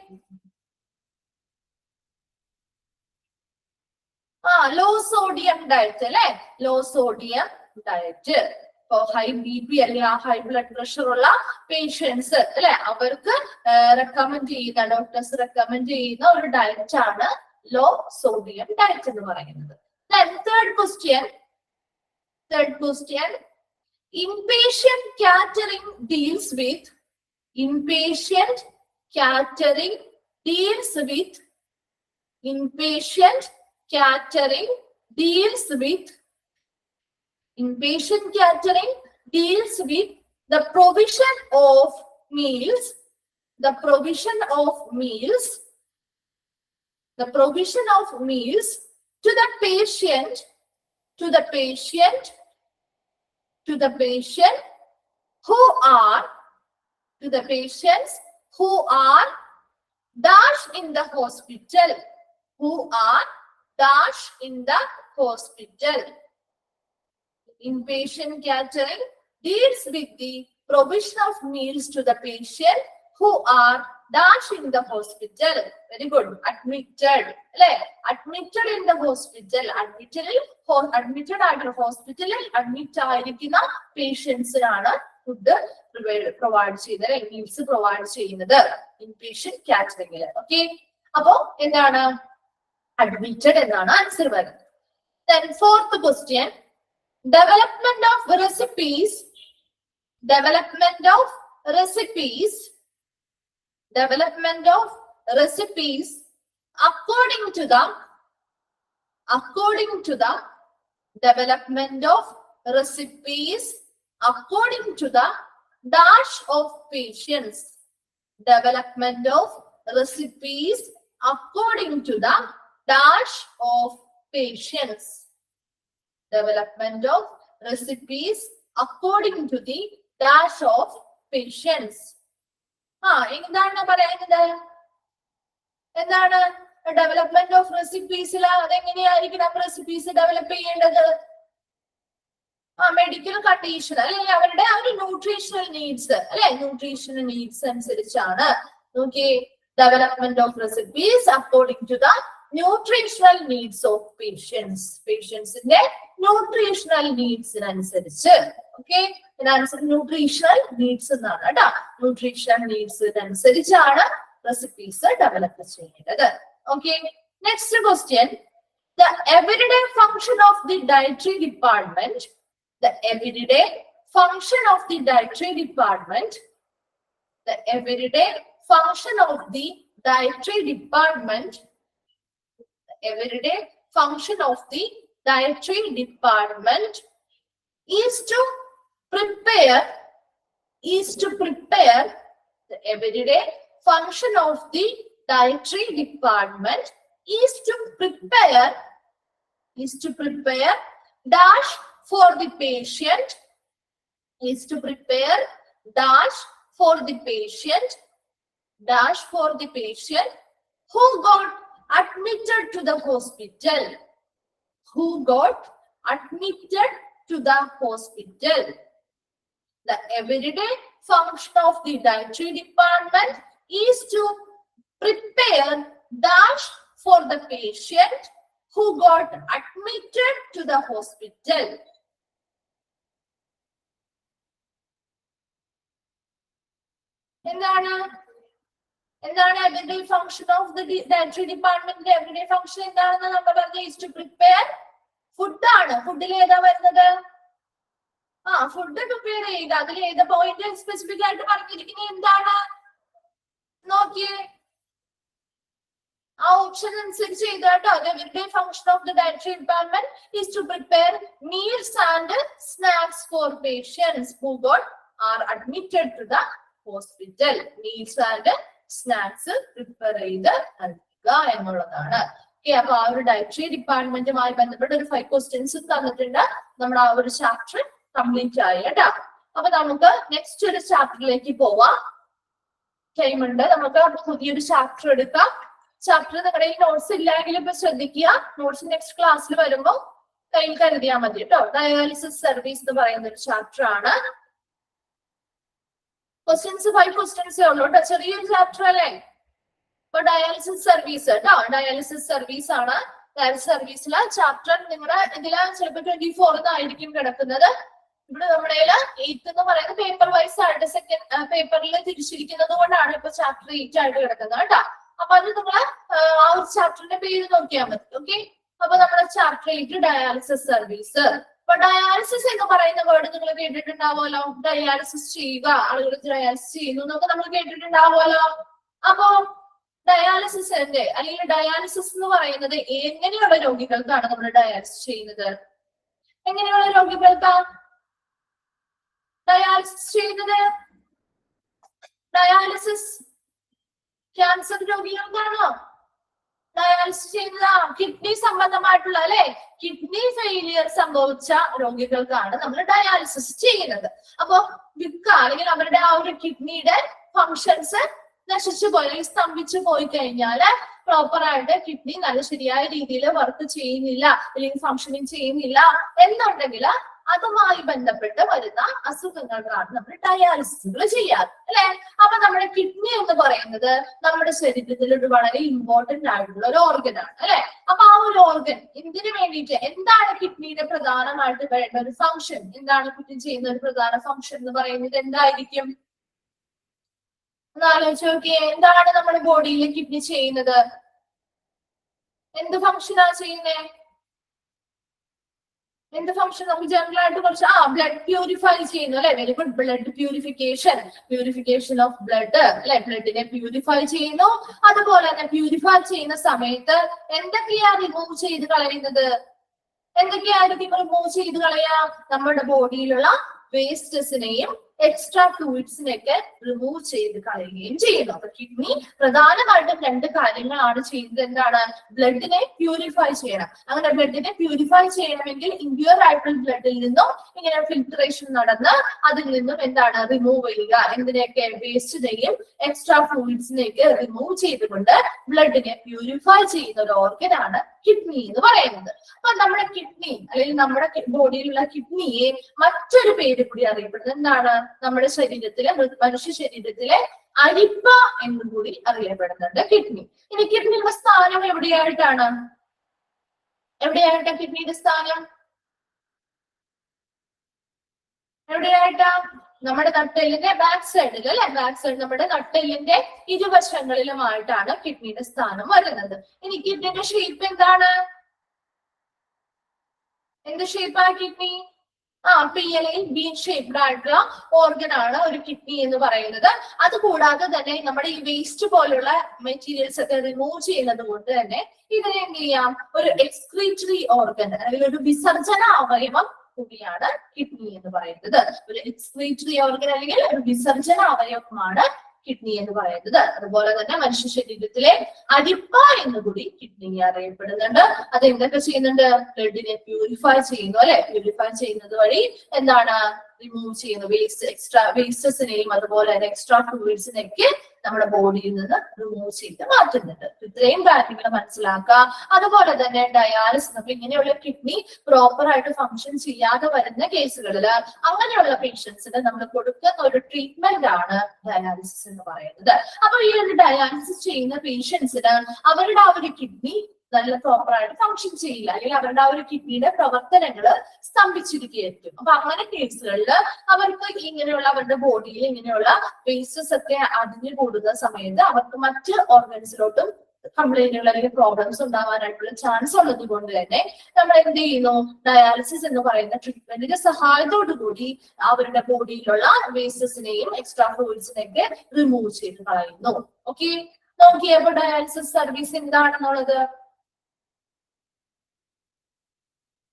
Low sodium diet അല്ലെ? Low sodium diet. ഇപ്പൊ high B P അല്ലെങ്കിൽ ആ high blood pressure ഉള്ള patients അല്ലെ, അവർക്ക് റെക്കമെൻഡ് ചെയ്യുന്ന ഡോക്ടേഴ്സ് റെക്കമെൻഡ് ചെയ്യുന്ന ഒരു ഡയറ്റ് ആണ് ലോ സോഡിയം ഡയറ്റ് എന്ന് പറയുന്നത്. Third question. Inpatient catering deals with inpatient catering deals with inpatient catering deals with inpatient catering deals with the provision of meals, the provision of meals, the provision of meals to the patient, to the patient, to the patient who are, to the patients who are dash in the hospital, who are dash in the hospital. Inpatient catering deals with the provision of meals to the patient who are dash in the hospital. Very good. Admitted. Admitted in the hospital. Admitted ആയിട്ടുള്ള ഹോസ്പിറ്റലിൽ admit ആയിരിക്കുന്ന പേഷ്യൻസിനാണ് food provide ചെയ്യുന്നത്, meals provide ചെയ്യുന്നത് inpatient കാറ്ററിംഗിൽ. Okay, അപ്പോ എന്താണ് admitted എന്നാണ് answer വരുന്നത്. Then fourth question, development of recipes according to the development of recipes according to the dash of patients. Development of recipes according to the dash of patients. Development of recipes according to the dash of patients. എന്താണ് പറയുന്നത്? എന്താണ് development of റെസിപ്പീസിൽ അതെങ്ങനെയായിരിക്കണം recipes develop ചെയ്യേണ്ടത്? Medical condition അല്ലെങ്കിൽ അവരുടെ ആ ഒരു ന്യൂട്രീഷണൽ നീഡ്സ് അല്ലെ, ന്യൂട്രീഷണൽ നീഡ്സ് അനുസരിച്ചാണ്. നോക്കി, development of recipes according to the nutritional needs of patients. പേഷ്യൻസിന്റെ ന്യൂട്രീഷണൽ നീഡ്സിനനുസരിച്ച്. ഓക്കെ, ആൻസർ ന്യൂട്രീഷണൽ നീഡ്സ് എന്നാണ് കേട്ടോ. ന്യൂട്രീഷണൽ നീഡ്സിനനുസരിച്ചാണ് റെസിപ്പീസ് ഡെവലപ്പ് ചെയ്യേണ്ടത്. Okay, next question. The everyday function of the dietary department, the everyday function of the dietary department, the everyday function of the dietary department, the everyday function of the dietary department is to prepare, the everyday function of the dietary department is to prepare dash for the patient, is to prepare dash for the patient who got admitted to the hospital, The everyday function of the dietary department is to prepare dash for the patient who got admitted to the hospital. എന്താണ് everyday function of the dietary department? Everyday function എന്താണെന്ന് നമ്മൾ പറഞ്ഞ is to prepare food ആണ്. ഫുഡിൽ ഏതാ വരുന്നത്? Food prepare ചെയ്യുക. അതിൽ ഏത് പോയിന്റ് സ്പെസിഫിക് ആയിട്ട് പറഞ്ഞിരിക്കുന്നത് എന്താണ് നോക്കിയേ. ആ ഓപ്ഷൻ അനുസരിച്ച് ചെയ്താട്ടോ. The everyday function of the dietary department is to prepare meals and snacks for patients who are admitted to the hospital. Meals and snacks prepare ചെയ്ത് നൽകുക എന്നുള്ളതാണ്. അപ്പൊ ആ ഒരു ഡയറ്ററി ഡിപ്പാർട്ട്മെന്റുമായി ബന്ധപ്പെട്ട ഒരു 5 ക്വസ്റ്റ്യൻസ് തന്നിട്ടുണ്ട്. നമ്മൾ ആ ഒരു ചാപ്റ്റർ കംപ്ലീറ്റ് ആയി കേട്ടോ. അപ്പൊ നമുക്ക് നെക്സ്റ്റ് ഒരു ചാപ്റ്ററിലേക്ക് പോവാം. ടൈം ഉണ്ട്. നമുക്ക് പുതിയൊരു ചാപ്റ്റർ എടുക്കാം. ചാപ്റ്റർ നിങ്ങളുടെ ഈ നോട്ട്സ് ഇല്ലെങ്കിൽ ഇപ്പൊ ശ്രദ്ധിക്കുക. നോട്ട്സ് നെക്സ്റ്റ് ക്ലാസ്സിൽ വരുമ്പോ കയ്യിൽ കരുതിയാൽ മതി കേട്ടോ. ഡയാലിസിസ് സർവീസ് എന്ന് പറയുന്ന ഒരു ചാപ്റ്റർ ആണ്. ക്വസ്റ്റ്യൻസ് 5 ക്വസ്റ്റ്യൻസേ ഉള്ളൂ കേട്ടോ. ചെറിയൊരു ചാപ്റ്റർ അല്ലേ. ഇപ്പൊ ഡയാലിസിസ് സർവീസ് കേട്ടോ. ഡയാലിസിസ് സർവീസ് ആണ്. ഡയാലിസിസ് സർവീസിലെ ചാപ്റ്റർ നിങ്ങളുടെ ഇതില് ചിലപ്പോൾ 24 ആയിരിക്കും കിടക്കുന്നത്. ഇവിടെ നമ്മുടെ 8 എന്ന് പറയുന്നത് പേപ്പർ വൈസ് ആയിട്ട് സെക്കൻഡ് പേപ്പറിൽ തിരിച്ചിരിക്കുന്നത് കൊണ്ടാണ് ഇപ്പൊ ചാപ്റ്റർ 8 ആയിട്ട് കിടക്കുന്നത് കേട്ടോ. അപ്പൊ അത് നിങ്ങൾ ആ ഒരു ചാപ്റ്ററിന്റെ പേര് നോക്കിയാൽ മതി. ഓക്കെ, അപ്പൊ നമ്മുടെ ചാപ്റ്റർ 8 ഡയാലിസിസ് സർവീസ്. അപ്പൊ ഡയാലിസിസ് എന്ന് പറയുന്ന വേർഡ് നിങ്ങൾ കേട്ടിട്ടുണ്ടാവുമല്ലോ. ഡയാലിസിസ് ചെയ്യുക, ആളുകൾ ഡയാലിസിസ് ചെയ്യുന്നു എന്നൊക്കെ നമ്മൾ കേട്ടിട്ടുണ്ടാവുമല്ലോ. അപ്പൊ ഡയാലിസിന്റെ അല്ലെങ്കിൽ ഡയാലിസിസ് എന്ന് പറയുന്നത് എങ്ങനെയുള്ള രോഗികൾക്കാണ് നമ്മൾ ഡയാലിസിസ് ചെയ്യുന്നത്? എങ്ങനെയുള്ള രോഗികൾക്കാണ് ഡയാലിസിസ് ചെയ്യുന്നത്? ഡയാലിസിസ് ക്യാൻസർ രോഗികൾക്കാണോ ഡയാലിസിസ് ചെയ്യുന്നത്? കിഡ്നി സംബന്ധമായിട്ടുള്ള അല്ലെ, കിഡ്നി ഫെയിലിയർ സംഭവിച്ച രോഗികൾക്കാണ് നമ്മൾ ഡയാലിസിസ് ചെയ്യുന്നത്. അപ്പൊ അല്ലെങ്കിൽ അവരുടെ ആ ഒരു കിഡ്നിയുടെ ഫങ്ഷൻസ് നശിച്ചു പോയി അല്ലെങ്കിൽ സ്തംഭിച്ചു പോയി കഴിഞ്ഞാല് പ്രോപ്പർ ആയിട്ട് കിഡ്നി നല്ല ശരിയായ രീതിയിൽ വർക്ക് ചെയ്യുന്നില്ല അല്ലെങ്കിൽ ഫങ്ഷനിങ് ചെയ്യുന്നില്ല എന്നുണ്ടെങ്കിൽ അതുമായി ബന്ധപ്പെട്ട് വരുന്ന അസുഖങ്ങൾക്കാണ് നമ്മൾ ഡയാലിസിസുകൾ ചെയ്യാറ് അല്ലെ. അപ്പൊ നമ്മുടെ കിഡ്നി എന്ന് പറയുന്നത് നമ്മുടെ ശരീരത്തിൽ ഒരു വളരെ ഇമ്പോർട്ടന്റ് ആയിട്ടുള്ള ഒരു ഓർഗൻ ആണ് അല്ലെ. അപ്പൊ ആ ഒരു ഓർഗൻ ഇതിനു വേണ്ടിയിട്ട് എന്താണ് കിഡ്നിയുടെ പ്രധാനമായിട്ട് വേണ്ട ഒരു ഫങ്ഷൻ? എന്താണ് കിഡ്നി ചെയ്യുന്ന ഒരു പ്രധാന ഫങ്ഷൻ എന്ന് പറയുന്നത് എന്തായിരിക്കും? ആലോചിച്ച് നോക്കിയേ. എന്താണ് നമ്മുടെ ബോഡിയിൽ കിഡ്നി ചെയ്യുന്നത്? എന്ത് ഫങ്ഷനാ ചെയ്യുന്നേ? എന്ത് ഫങ്ഷൻ? നമുക്ക് ജനറൽ ആയിട്ട് കുറച്ച് ബ്ലഡ് പ്യൂരിഫൈ ചെയ്യുന്നു അല്ലെ. Very good. Blood purification of blood അല്ലെ. ബ്ലഡിനെ പ്യൂരിഫൈ ചെയ്യുന്നു. അതുപോലെ തന്നെ പ്യൂരിഫൈ ചെയ്യുന്ന സമയത്ത് എന്തൊക്കെയാ റിമൂവ് ചെയ്ത് കളയുന്നത്? എന്തൊക്കെയായിരിക്കും റിമൂവ് ചെയ്ത് കളയാ? നമ്മുടെ ബോഡിയിലുള്ള വേസ്റ്റസിനെയും എക്സ്ട്രാ ഫ്ലൂയിഡ്സിനെയൊക്കെ റിമൂവ് ചെയ്ത് കളയുകയും ചെയ്യുന്നു. അപ്പൊ കിഡ്നി പ്രധാനമായിട്ടും 2 കാര്യങ്ങളാണ് ചെയ്യുന്നത്. എന്താണ്? ബ്ലഡിനെ പ്യൂരിഫൈ ചെയ്യണം. അങ്ങനെ ബ്ലഡിനെ പ്യൂരിഫൈ ചെയ്യണമെങ്കിൽ ഇമ്പ്യൂർ ആയിട്ടുള്ള ബ്ലഡിൽ നിന്നും ഇങ്ങനെ ഫിൽട്രേഷൻ നടന്ന് അതിൽ നിന്നും എന്താണ് റിമൂവ് ചെയ്യുക? എന്തിനെയൊക്കെ? വേസ്റ്റിനെയും എക്സ്ട്രാ ഫ്ലൂയിഡ്സിനെയൊക്കെ റിമൂവ് ചെയ്തുകൊണ്ട് ബ്ലഡിനെ പ്യൂരിഫൈ ചെയ്യുന്ന ഒരു ഓർഗനാണ് കിഡ്നി എന്ന് പറയുന്നത്. അപ്പൊ നമ്മുടെ കിഡ്നി അല്ലെങ്കിൽ നമ്മുടെ ബോഡിയിലുള്ള കിഡ്നിയെ മറ്റൊരു പേര് കൂടി അറിയപ്പെടുന്നത് എന്താണ്? നമ്മുടെ ശരീരത്തിലെ മനുഷ്യ ശരീരത്തിലെ അരിപ്പ എന്നും കൂടി അറിയപ്പെടുന്നുണ്ട് കിഡ്നി. ഇനി കിഡ്നിയുടെ സ്ഥാനം എവിടെയായിട്ടാണ്? കിഡ്നിയുടെ സ്ഥാനം എവിടെയായിട്ടാ? നമ്മുടെ നട്ടെല്ലിന്റെ ബാക്ക് സൈഡിൽ അല്ലെ, ബാക്ക് സൈഡ് നമ്മുടെ നട്ടെല്ലിന്റെ ഇരുവശങ്ങളിലുമായിട്ടാണ് കിഡ്നിയുടെ സ്ഥാനം വരുന്നത്. ഇനി കിഡ്നിയുടെ ഷേപ്പ് എന്താണ്? എന്ത് ഷേപ്പാ കിഡ്നി? PLA ബീൻ ഷേപ്ഡ് ആയിട്ടുള്ള ഓർഗൻ ആണ് ഒരു കിഡ്നി എന്ന് പറയുന്നത്. അതുകൂടാതെ തന്നെ നമ്മുടെ ഈ വേസ്റ്റ് പോലുള്ള മെറ്റീരിയൽസ് ഒക്കെ റിമൂവ് ചെയ്യുന്നത് കൊണ്ട് തന്നെ ഇതിനെ എന്ത് ചെയ്യാം, ഒരു എക്സ്ക്രീറ്ററി ഓർഗൻ അല്ലെങ്കിൽ ഒരു വിസർജന അവയവം കൂടിയാണ് കിഡ്നി എന്ന് പറയുന്നത്. ഒരു എക്സ്ക്രീറ്ററി ഓർഗൻ അല്ലെങ്കിൽ ഒരു വിസർജന അവയവമാണ് കിഡ്നി എന്ന് പറയുന്നത്. അതുപോലെ തന്നെ മനുഷ്യ ശരീരത്തിലെ അരിപ്പ എന്നുകൂടി കിഡ്നി അറിയപ്പെടുന്നുണ്ട്. അത് എന്തൊക്കെ ചെയ്യുന്നുണ്ട്? ബ്ലഡിനെ പ്യൂരിഫൈ ചെയ്യുന്നു അല്ലെ. പ്യൂരിഫൈ ചെയ്യുന്നത് വഴി എന്താണ്, റിമൂവ് ചെയ്യുന്നു എക്സ്ട്രാ വേസ്റ്റസിനെയും അതുപോലെ തന്നെ എക്സ്ട്രാ ഫ്ലൂയിഡ്സിനെയൊക്കെ നമ്മുടെ ബോഡിയിൽ നിന്ന് റിമൂവ് ചെയ്ത് മാറ്റുന്നുണ്ട്. ഇത്രയും കാര്യങ്ങൾ മനസ്സിലാക്കുക. അതുപോലെ തന്നെ ഡയാലിസിസ്, അപ്പൊ ഇങ്ങനെയുള്ള കിഡ്നി പ്രോപ്പർ ആയിട്ട് ഫങ്ഷൻ ചെയ്യാതെ വരുന്ന കേസുകളിൽ അങ്ങനെയുള്ള പേഷ്യൻസിന് നമ്മൾ കൊടുക്കുന്ന ഒരു ട്രീറ്റ്മെന്റ് ആണ് ഡയാലിസിസ് എന്ന് പറയുന്നത്. അപ്പൊ ഈ ഒരു ഡയാലിസിസ് ചെയ്യുന്ന പേഷ്യൻസിന് അവരുടെ ആ ഒരു കിഡ്നി നല്ല പ്രോപ്പർ ആയിട്ട് ഫങ്ഷൻ ചെയ്യില്ല, അല്ലെങ്കിൽ അവരുടെ ആ ഒരു കിഡ്നിയുടെ പ്രവർത്തനങ്ങൾ സ്തംഭിച്ചിരിക്കുകയായിരിക്കും. അപ്പൊ അങ്ങനെ കേസുകളിൽ അവർക്ക് ഇങ്ങനെയുള്ള അവരുടെ ബോഡിയിൽ ഇങ്ങനെയുള്ള വേസ്റ്റസ് ഒക്കെ അടിഞ്ഞു കൂടുന്ന സമയത്ത് അവർക്ക് മറ്റ് ഓർഗൻസിലോട്ടും കംപ്ലൈന്റുകൾ അല്ലെങ്കിൽ പ്രോബ്ലംസ് ഉണ്ടാവാനായിട്ടുള്ള ചാൻസ് ഉള്ളത് കൊണ്ട് തന്നെ നമ്മൾ എന്ത് ചെയ്യുന്നു, ഡയാലിസിസ് എന്ന് പറയുന്ന ട്രീറ്റ്മെന്റിന്റെ സഹായത്തോടുകൂടി അവരുടെ ബോഡിയിലുള്ള വേസ്റ്റസിനെയും എക്സ്ട്രാ ഫ്ലൂയിഡ്സിനെയൊക്കെ റിമൂവ് ചെയ്ത് കളയുന്നു. ഓക്കെ, നോക്കിയപ്പോ ഡയാലിസിസ് സർവീസ് എന്താണെന്നുള്ളത്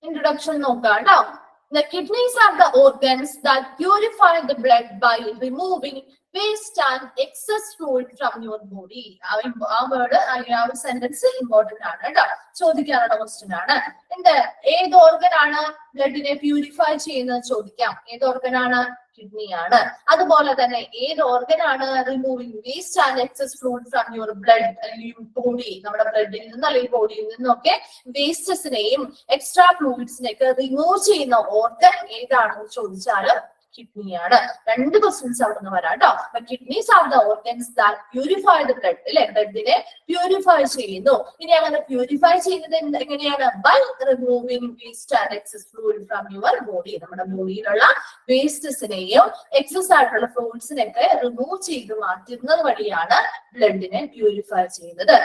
introduction നോക്കാം കേട്ടോ. The kidneys are the organs that purify the blood by removing waste and excess fluid from your body. ആ വേർഡ് അല്ലെങ്കിൽ ആ ഒരു സെന്റൻസ് ഇമ്പോർട്ടന്റ് ആണ് കേട്ടോ, ചോദിക്കാനുള്ള ക്വസ്റ്റ്യൻ ആണ്. ഏത് ഓർഗൻ ആണ് ബ്ലഡിനെ പ്യൂരിഫൈ ചെയ്യുന്നത് ചോദിക്കാം. ഏത് ഓർഗൻ ആണ്? കിഡ്നിയാണ്. അതുപോലെ തന്നെ ഏത് ഓർഗൻ ആണ് removing waste and excess fluid from your blood അല്ലെങ്കിൽ ബോഡി, നമ്മുടെ ബ്ലഡിൽ നിന്ന് അല്ലെങ്കിൽ ബോഡിയിൽ നിന്നൊക്കെ വേസ്റ്റസിനെയും എക്സ്ട്രാ ഫ്ലൂയിഡ്സിനെയൊക്കെ റിമൂവ് ചെയ്യുന്ന ഓർഗൻ ഏതാണെന്ന് ചോദിച്ചാൽ കിഡ്നിയാണ്. രണ്ട് ക്വസ്റ്റ്യൻസ് അവിടെ നിന്ന് വരാം കേട്ടോ. Kidneys are the organs that purify the blood അല്ലെ, ബ്ലഡിനെ പ്യൂരിഫൈ ചെയ്യുന്നു. ഇനി അങ്ങനെ പ്യൂരിഫൈ ചെയ്യുന്നത് എങ്ങനെയാണ്? By removing waste and excess fluid from your body, നമ്മുടെ ബോഡിയിലുള്ള വേസ്റ്റസിനെയും എക്സസ് ആയിട്ടുള്ള ഫ്ലൂയിഡ്സിനെയൊക്കെ റിമൂവ് ചെയ്ത് മാറ്റുന്നത് വഴിയാണ് ബ്ലഡിനെ പ്യൂരിഫൈ ചെയ്യുന്നത്.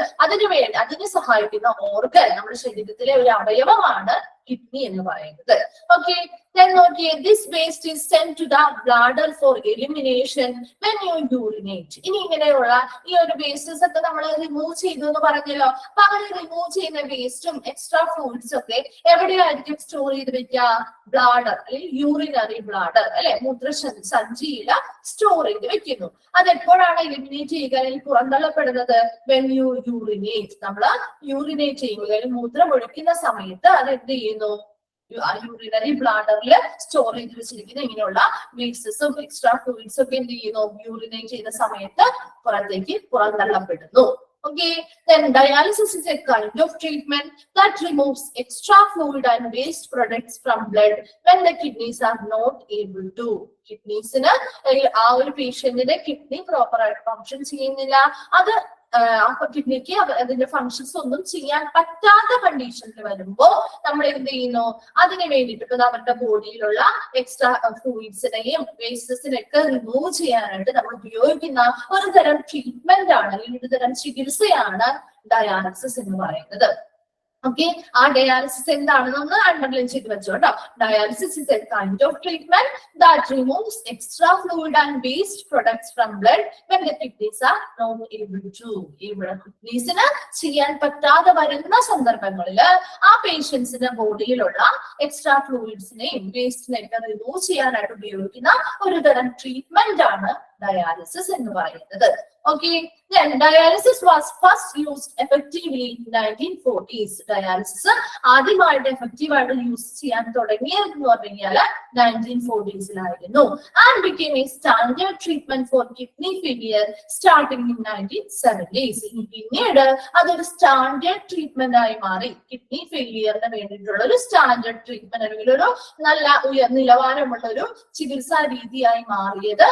അതിന് സഹായിക്കുന്ന ഓർഗൻ നമ്മുടെ ശരീരത്തിലെ ഒരു അവയവമാണ് കിഡ്നി എന്ന് പറയുന്നത്. ഓക്കെ, നോക്കിയേ, this waste is sent to the bladder for elimination when you urinate. ഇനി ഇങ്ങനെയുള്ള ഈ ഒരു വേസ്റ്റസ് ഒക്കെ നമ്മൾ റിമൂവ് ചെയ്തു എന്ന് പറഞ്ഞല്ലോ. അപ്പൊ അങ്ങനെ റിമൂവ് ചെയ്യുന്ന വേസ്റ്റും എക്സ്ട്രാ ഫ്ലൂയിഡ്സും ഒക്കെ എവിടെയായിരിക്കും സ്റ്റോർ ചെയ്ത് വെക്കുക? ബ്ലാഡർ അല്ലെങ്കിൽ യൂറിനറി ബ്ലാഡർ അല്ലെ, മൂത്രസഞ്ചിയില സ്റ്റോർ ചെയ്ത് വെക്കുന്നു. അതെപ്പോഴാണ് എലിമിനേറ്റ് ചെയ്യുക അല്ലെങ്കിൽ പുറന്തള്ളപ്പെടുന്നത്? when you urinate. നമ്മൾ യൂറിനേറ്റ് ചെയ്യുക അല്ലെങ്കിൽ മൂത്രം ഒഴിക്കുന്ന സമയത്ത് അത് എന്ത് ചെയ്യുന്നു? യൂറിനറി ബ്ലാഡറിൽ സ്റ്റോർ ചെയ്ത് വെച്ചിരിക്കുന്ന ഇങ്ങനെയുള്ള വേസ്റ്റസും എക്സ്ട്രാ ഫ്ലൂയിഡ്സും ഒക്കെ എന്ത് ചെയ്യുന്നു? യൂറിനേറ്റ് ചെയ്യുന്ന സമയത്ത് പുറന്തള്ളപ്പെടുന്നു. Okay, then dialysis is a kind of treatment that removes extra fluid and waste products from blood when the kidneys are not able to. കിഡ്നീസിന് ആ ഒരു പേഷ്യന്റിന്റെ കിഡ്നി പ്രോപ്പർ ആയിട്ട് ഫങ്ഷൻ ചെയ്യുന്നില്ല, അത് കിഡ്നിക്ക് അതിന്റെ ഫങ്ഷൻസ് ഒന്നും ചെയ്യാൻ പറ്റാത്ത കണ്ടീഷനിൽ വരുമ്പോ നമ്മൾ എന്ത് ചെയ്യുന്നു? അതിന് വേണ്ടിയിട്ട് ഇപ്പൊ അവരുടെ ബോഡിയിലുള്ള എക്സ്ട്രാ ഫ്ലൂയിഡ്സിനെയും വേസ്റ്റസിനെയൊക്കെ റിമൂവ് ചെയ്യാനായിട്ട് നമ്മൾ ഉപയോഗിക്കുന്ന ഒരു തരം ട്രീറ്റ്മെന്റ് ആണ് അല്ലെങ്കിൽ ഒരു തരം ചികിത്സയാണ് ഡയാലിസിസ് എന്ന് പറയുന്നത്. ഓക്കെ, ആ ഡയാലിസിസ് എന്താണെന്ന് ഒന്ന് അണ്ടർലൈൻ ചെയ്ത് വെച്ചോ കേട്ടോ. Dialysis is A kind of treatment that removes extra fluid and waste products from blood when the kidneys are not able to. ഇവിടെ കിഡ്നീസിന് ചെയ്യാൻ പറ്റാതെ വരുന്ന സന്ദർഭങ്ങളിൽ ആ പേഷ്യൻസിന്റെ ബോഡിയിലുള്ള എക്സ്ട്രാ ഫ്ലൂയിഡ്സിനെയും വേസ്റ്റിനെയൊക്കെ റിമൂവ് ചെയ്യാനായിട്ട് ഉപയോഗിക്കുന്ന ഒരു തരം ട്രീറ്റ്മെന്റ് ആണ് ഡയാലിസിസ് എന്ന് പറയുന്നത്. Okay, then dialysis was first used effectively in 1940s. Dialysis ആദ്യമായിട്ട് എഫക്റ്റീവ് ആയിട്ട് യൂസ് ചെയ്യാൻ തുടങ്ങിയതെന്ന് പറഞ്ഞു കഴിഞ്ഞാൽ 1940s and became a standard treatment for kidney failure starting in 1970s. പിന്നീട് അതൊരു സ്റ്റാൻഡേർഡ് ട്രീറ്റ്മെന്റ് ആയി മാറി. കിഡ്നി ഫെയിലിയറിന് വേണ്ടിയിട്ടുള്ള ഒരു സ്റ്റാൻഡേർഡ് ട്രീറ്റ്മെന്റ് അല്ലെങ്കിൽ ഒരു നല്ല നിലവാരമുള്ള ഒരു ചികിത്സാ രീതിയായി മാറിയത്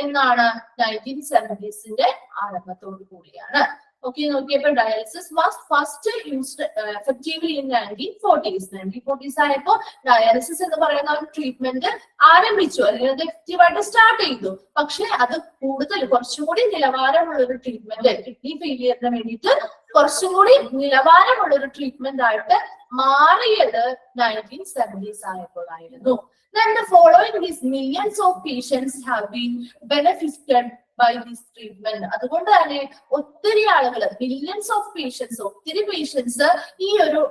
എന്നാണ് 1970s ആരംഭത്തോടു കൂടിയാണ്. Okay, നോക്കിയപ്പോൾ dialysis was first used effectively in 1940s. 1940s ആയപ്പോൾ ഡയാലിസിസ് എന്ന് പറയുന്ന ഒരു ട്രീറ്റ്മെന്റ് ആരംഭിച്ചു, അല്ലെങ്കിൽ അത് എഫക്റ്റീവായിട്ട് സ്റ്റാർട്ട് ചെയ്തു. പക്ഷെ അത് കൂടുതൽ കുറച്ചുകൂടി നിലവാരമുള്ള ഒരു ട്രീറ്റ്മെന്റ്, കിഡ്നി ഫെയിലിയറിന് വേണ്ടിയിട്ട് കുറച്ചും കൂടി നിലവാരമുള്ള ഒരു ട്രീറ്റ്മെന്റ് ആയിട്ട് മാറിയത് 1970s ആയപ്പോഴായിരുന്നു. Then the following is millions of patients have been benefited by this treatment. അതുകൊണ്ട് തന്നെ ഒത്തിരി ആളുകൾ, മില്യൺസ് ഓഫ് പേഷ്യൻസ്, ഒത്തിരി പേഷ്യൻസ് ഈ ഒരു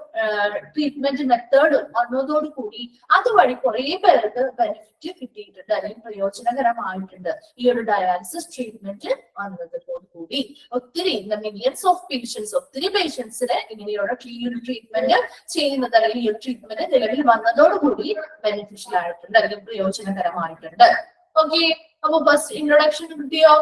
ട്രീറ്റ്മെന്റ് മെത്തേഡ് വന്നതോട് കൂടി അതുവഴി കുറെ പേർക്ക് ബെനിഫിറ്റ് കിട്ടിയിട്ടുണ്ട്, അല്ലെങ്കിൽ പ്രയോജനകരമായിട്ടുണ്ട്. ഈ ഒരു ഡയാലിസിസ് ട്രീറ്റ്മെന്റ് വന്നതോട് കൂടി ഒത്തിരി മില്യൺസ് ഓഫ് പേഷ്യൻസ്, ഒത്തിരി പേഷ്യൻസിന് ഇങ്ങനെയുള്ള ഈ ഒരു ട്രീറ്റ്മെന്റ് ചെയ്യുന്നത്, അല്ലെങ്കിൽ ഈ ഒരു ട്രീറ്റ്മെന്റ് നിലവിൽ വന്നതോടുകൂടി ബെനിഫിഷ്യൽ ആയിട്ടുണ്ട്, അല്ലെങ്കിൽ പ്രയോജനകരമായിട്ടുണ്ട്. ഓക്കെ, അപ്പൊ ഫസ്റ്റ് ഇൻട്രൊഡക്ഷൻ കിട്ടിയോ?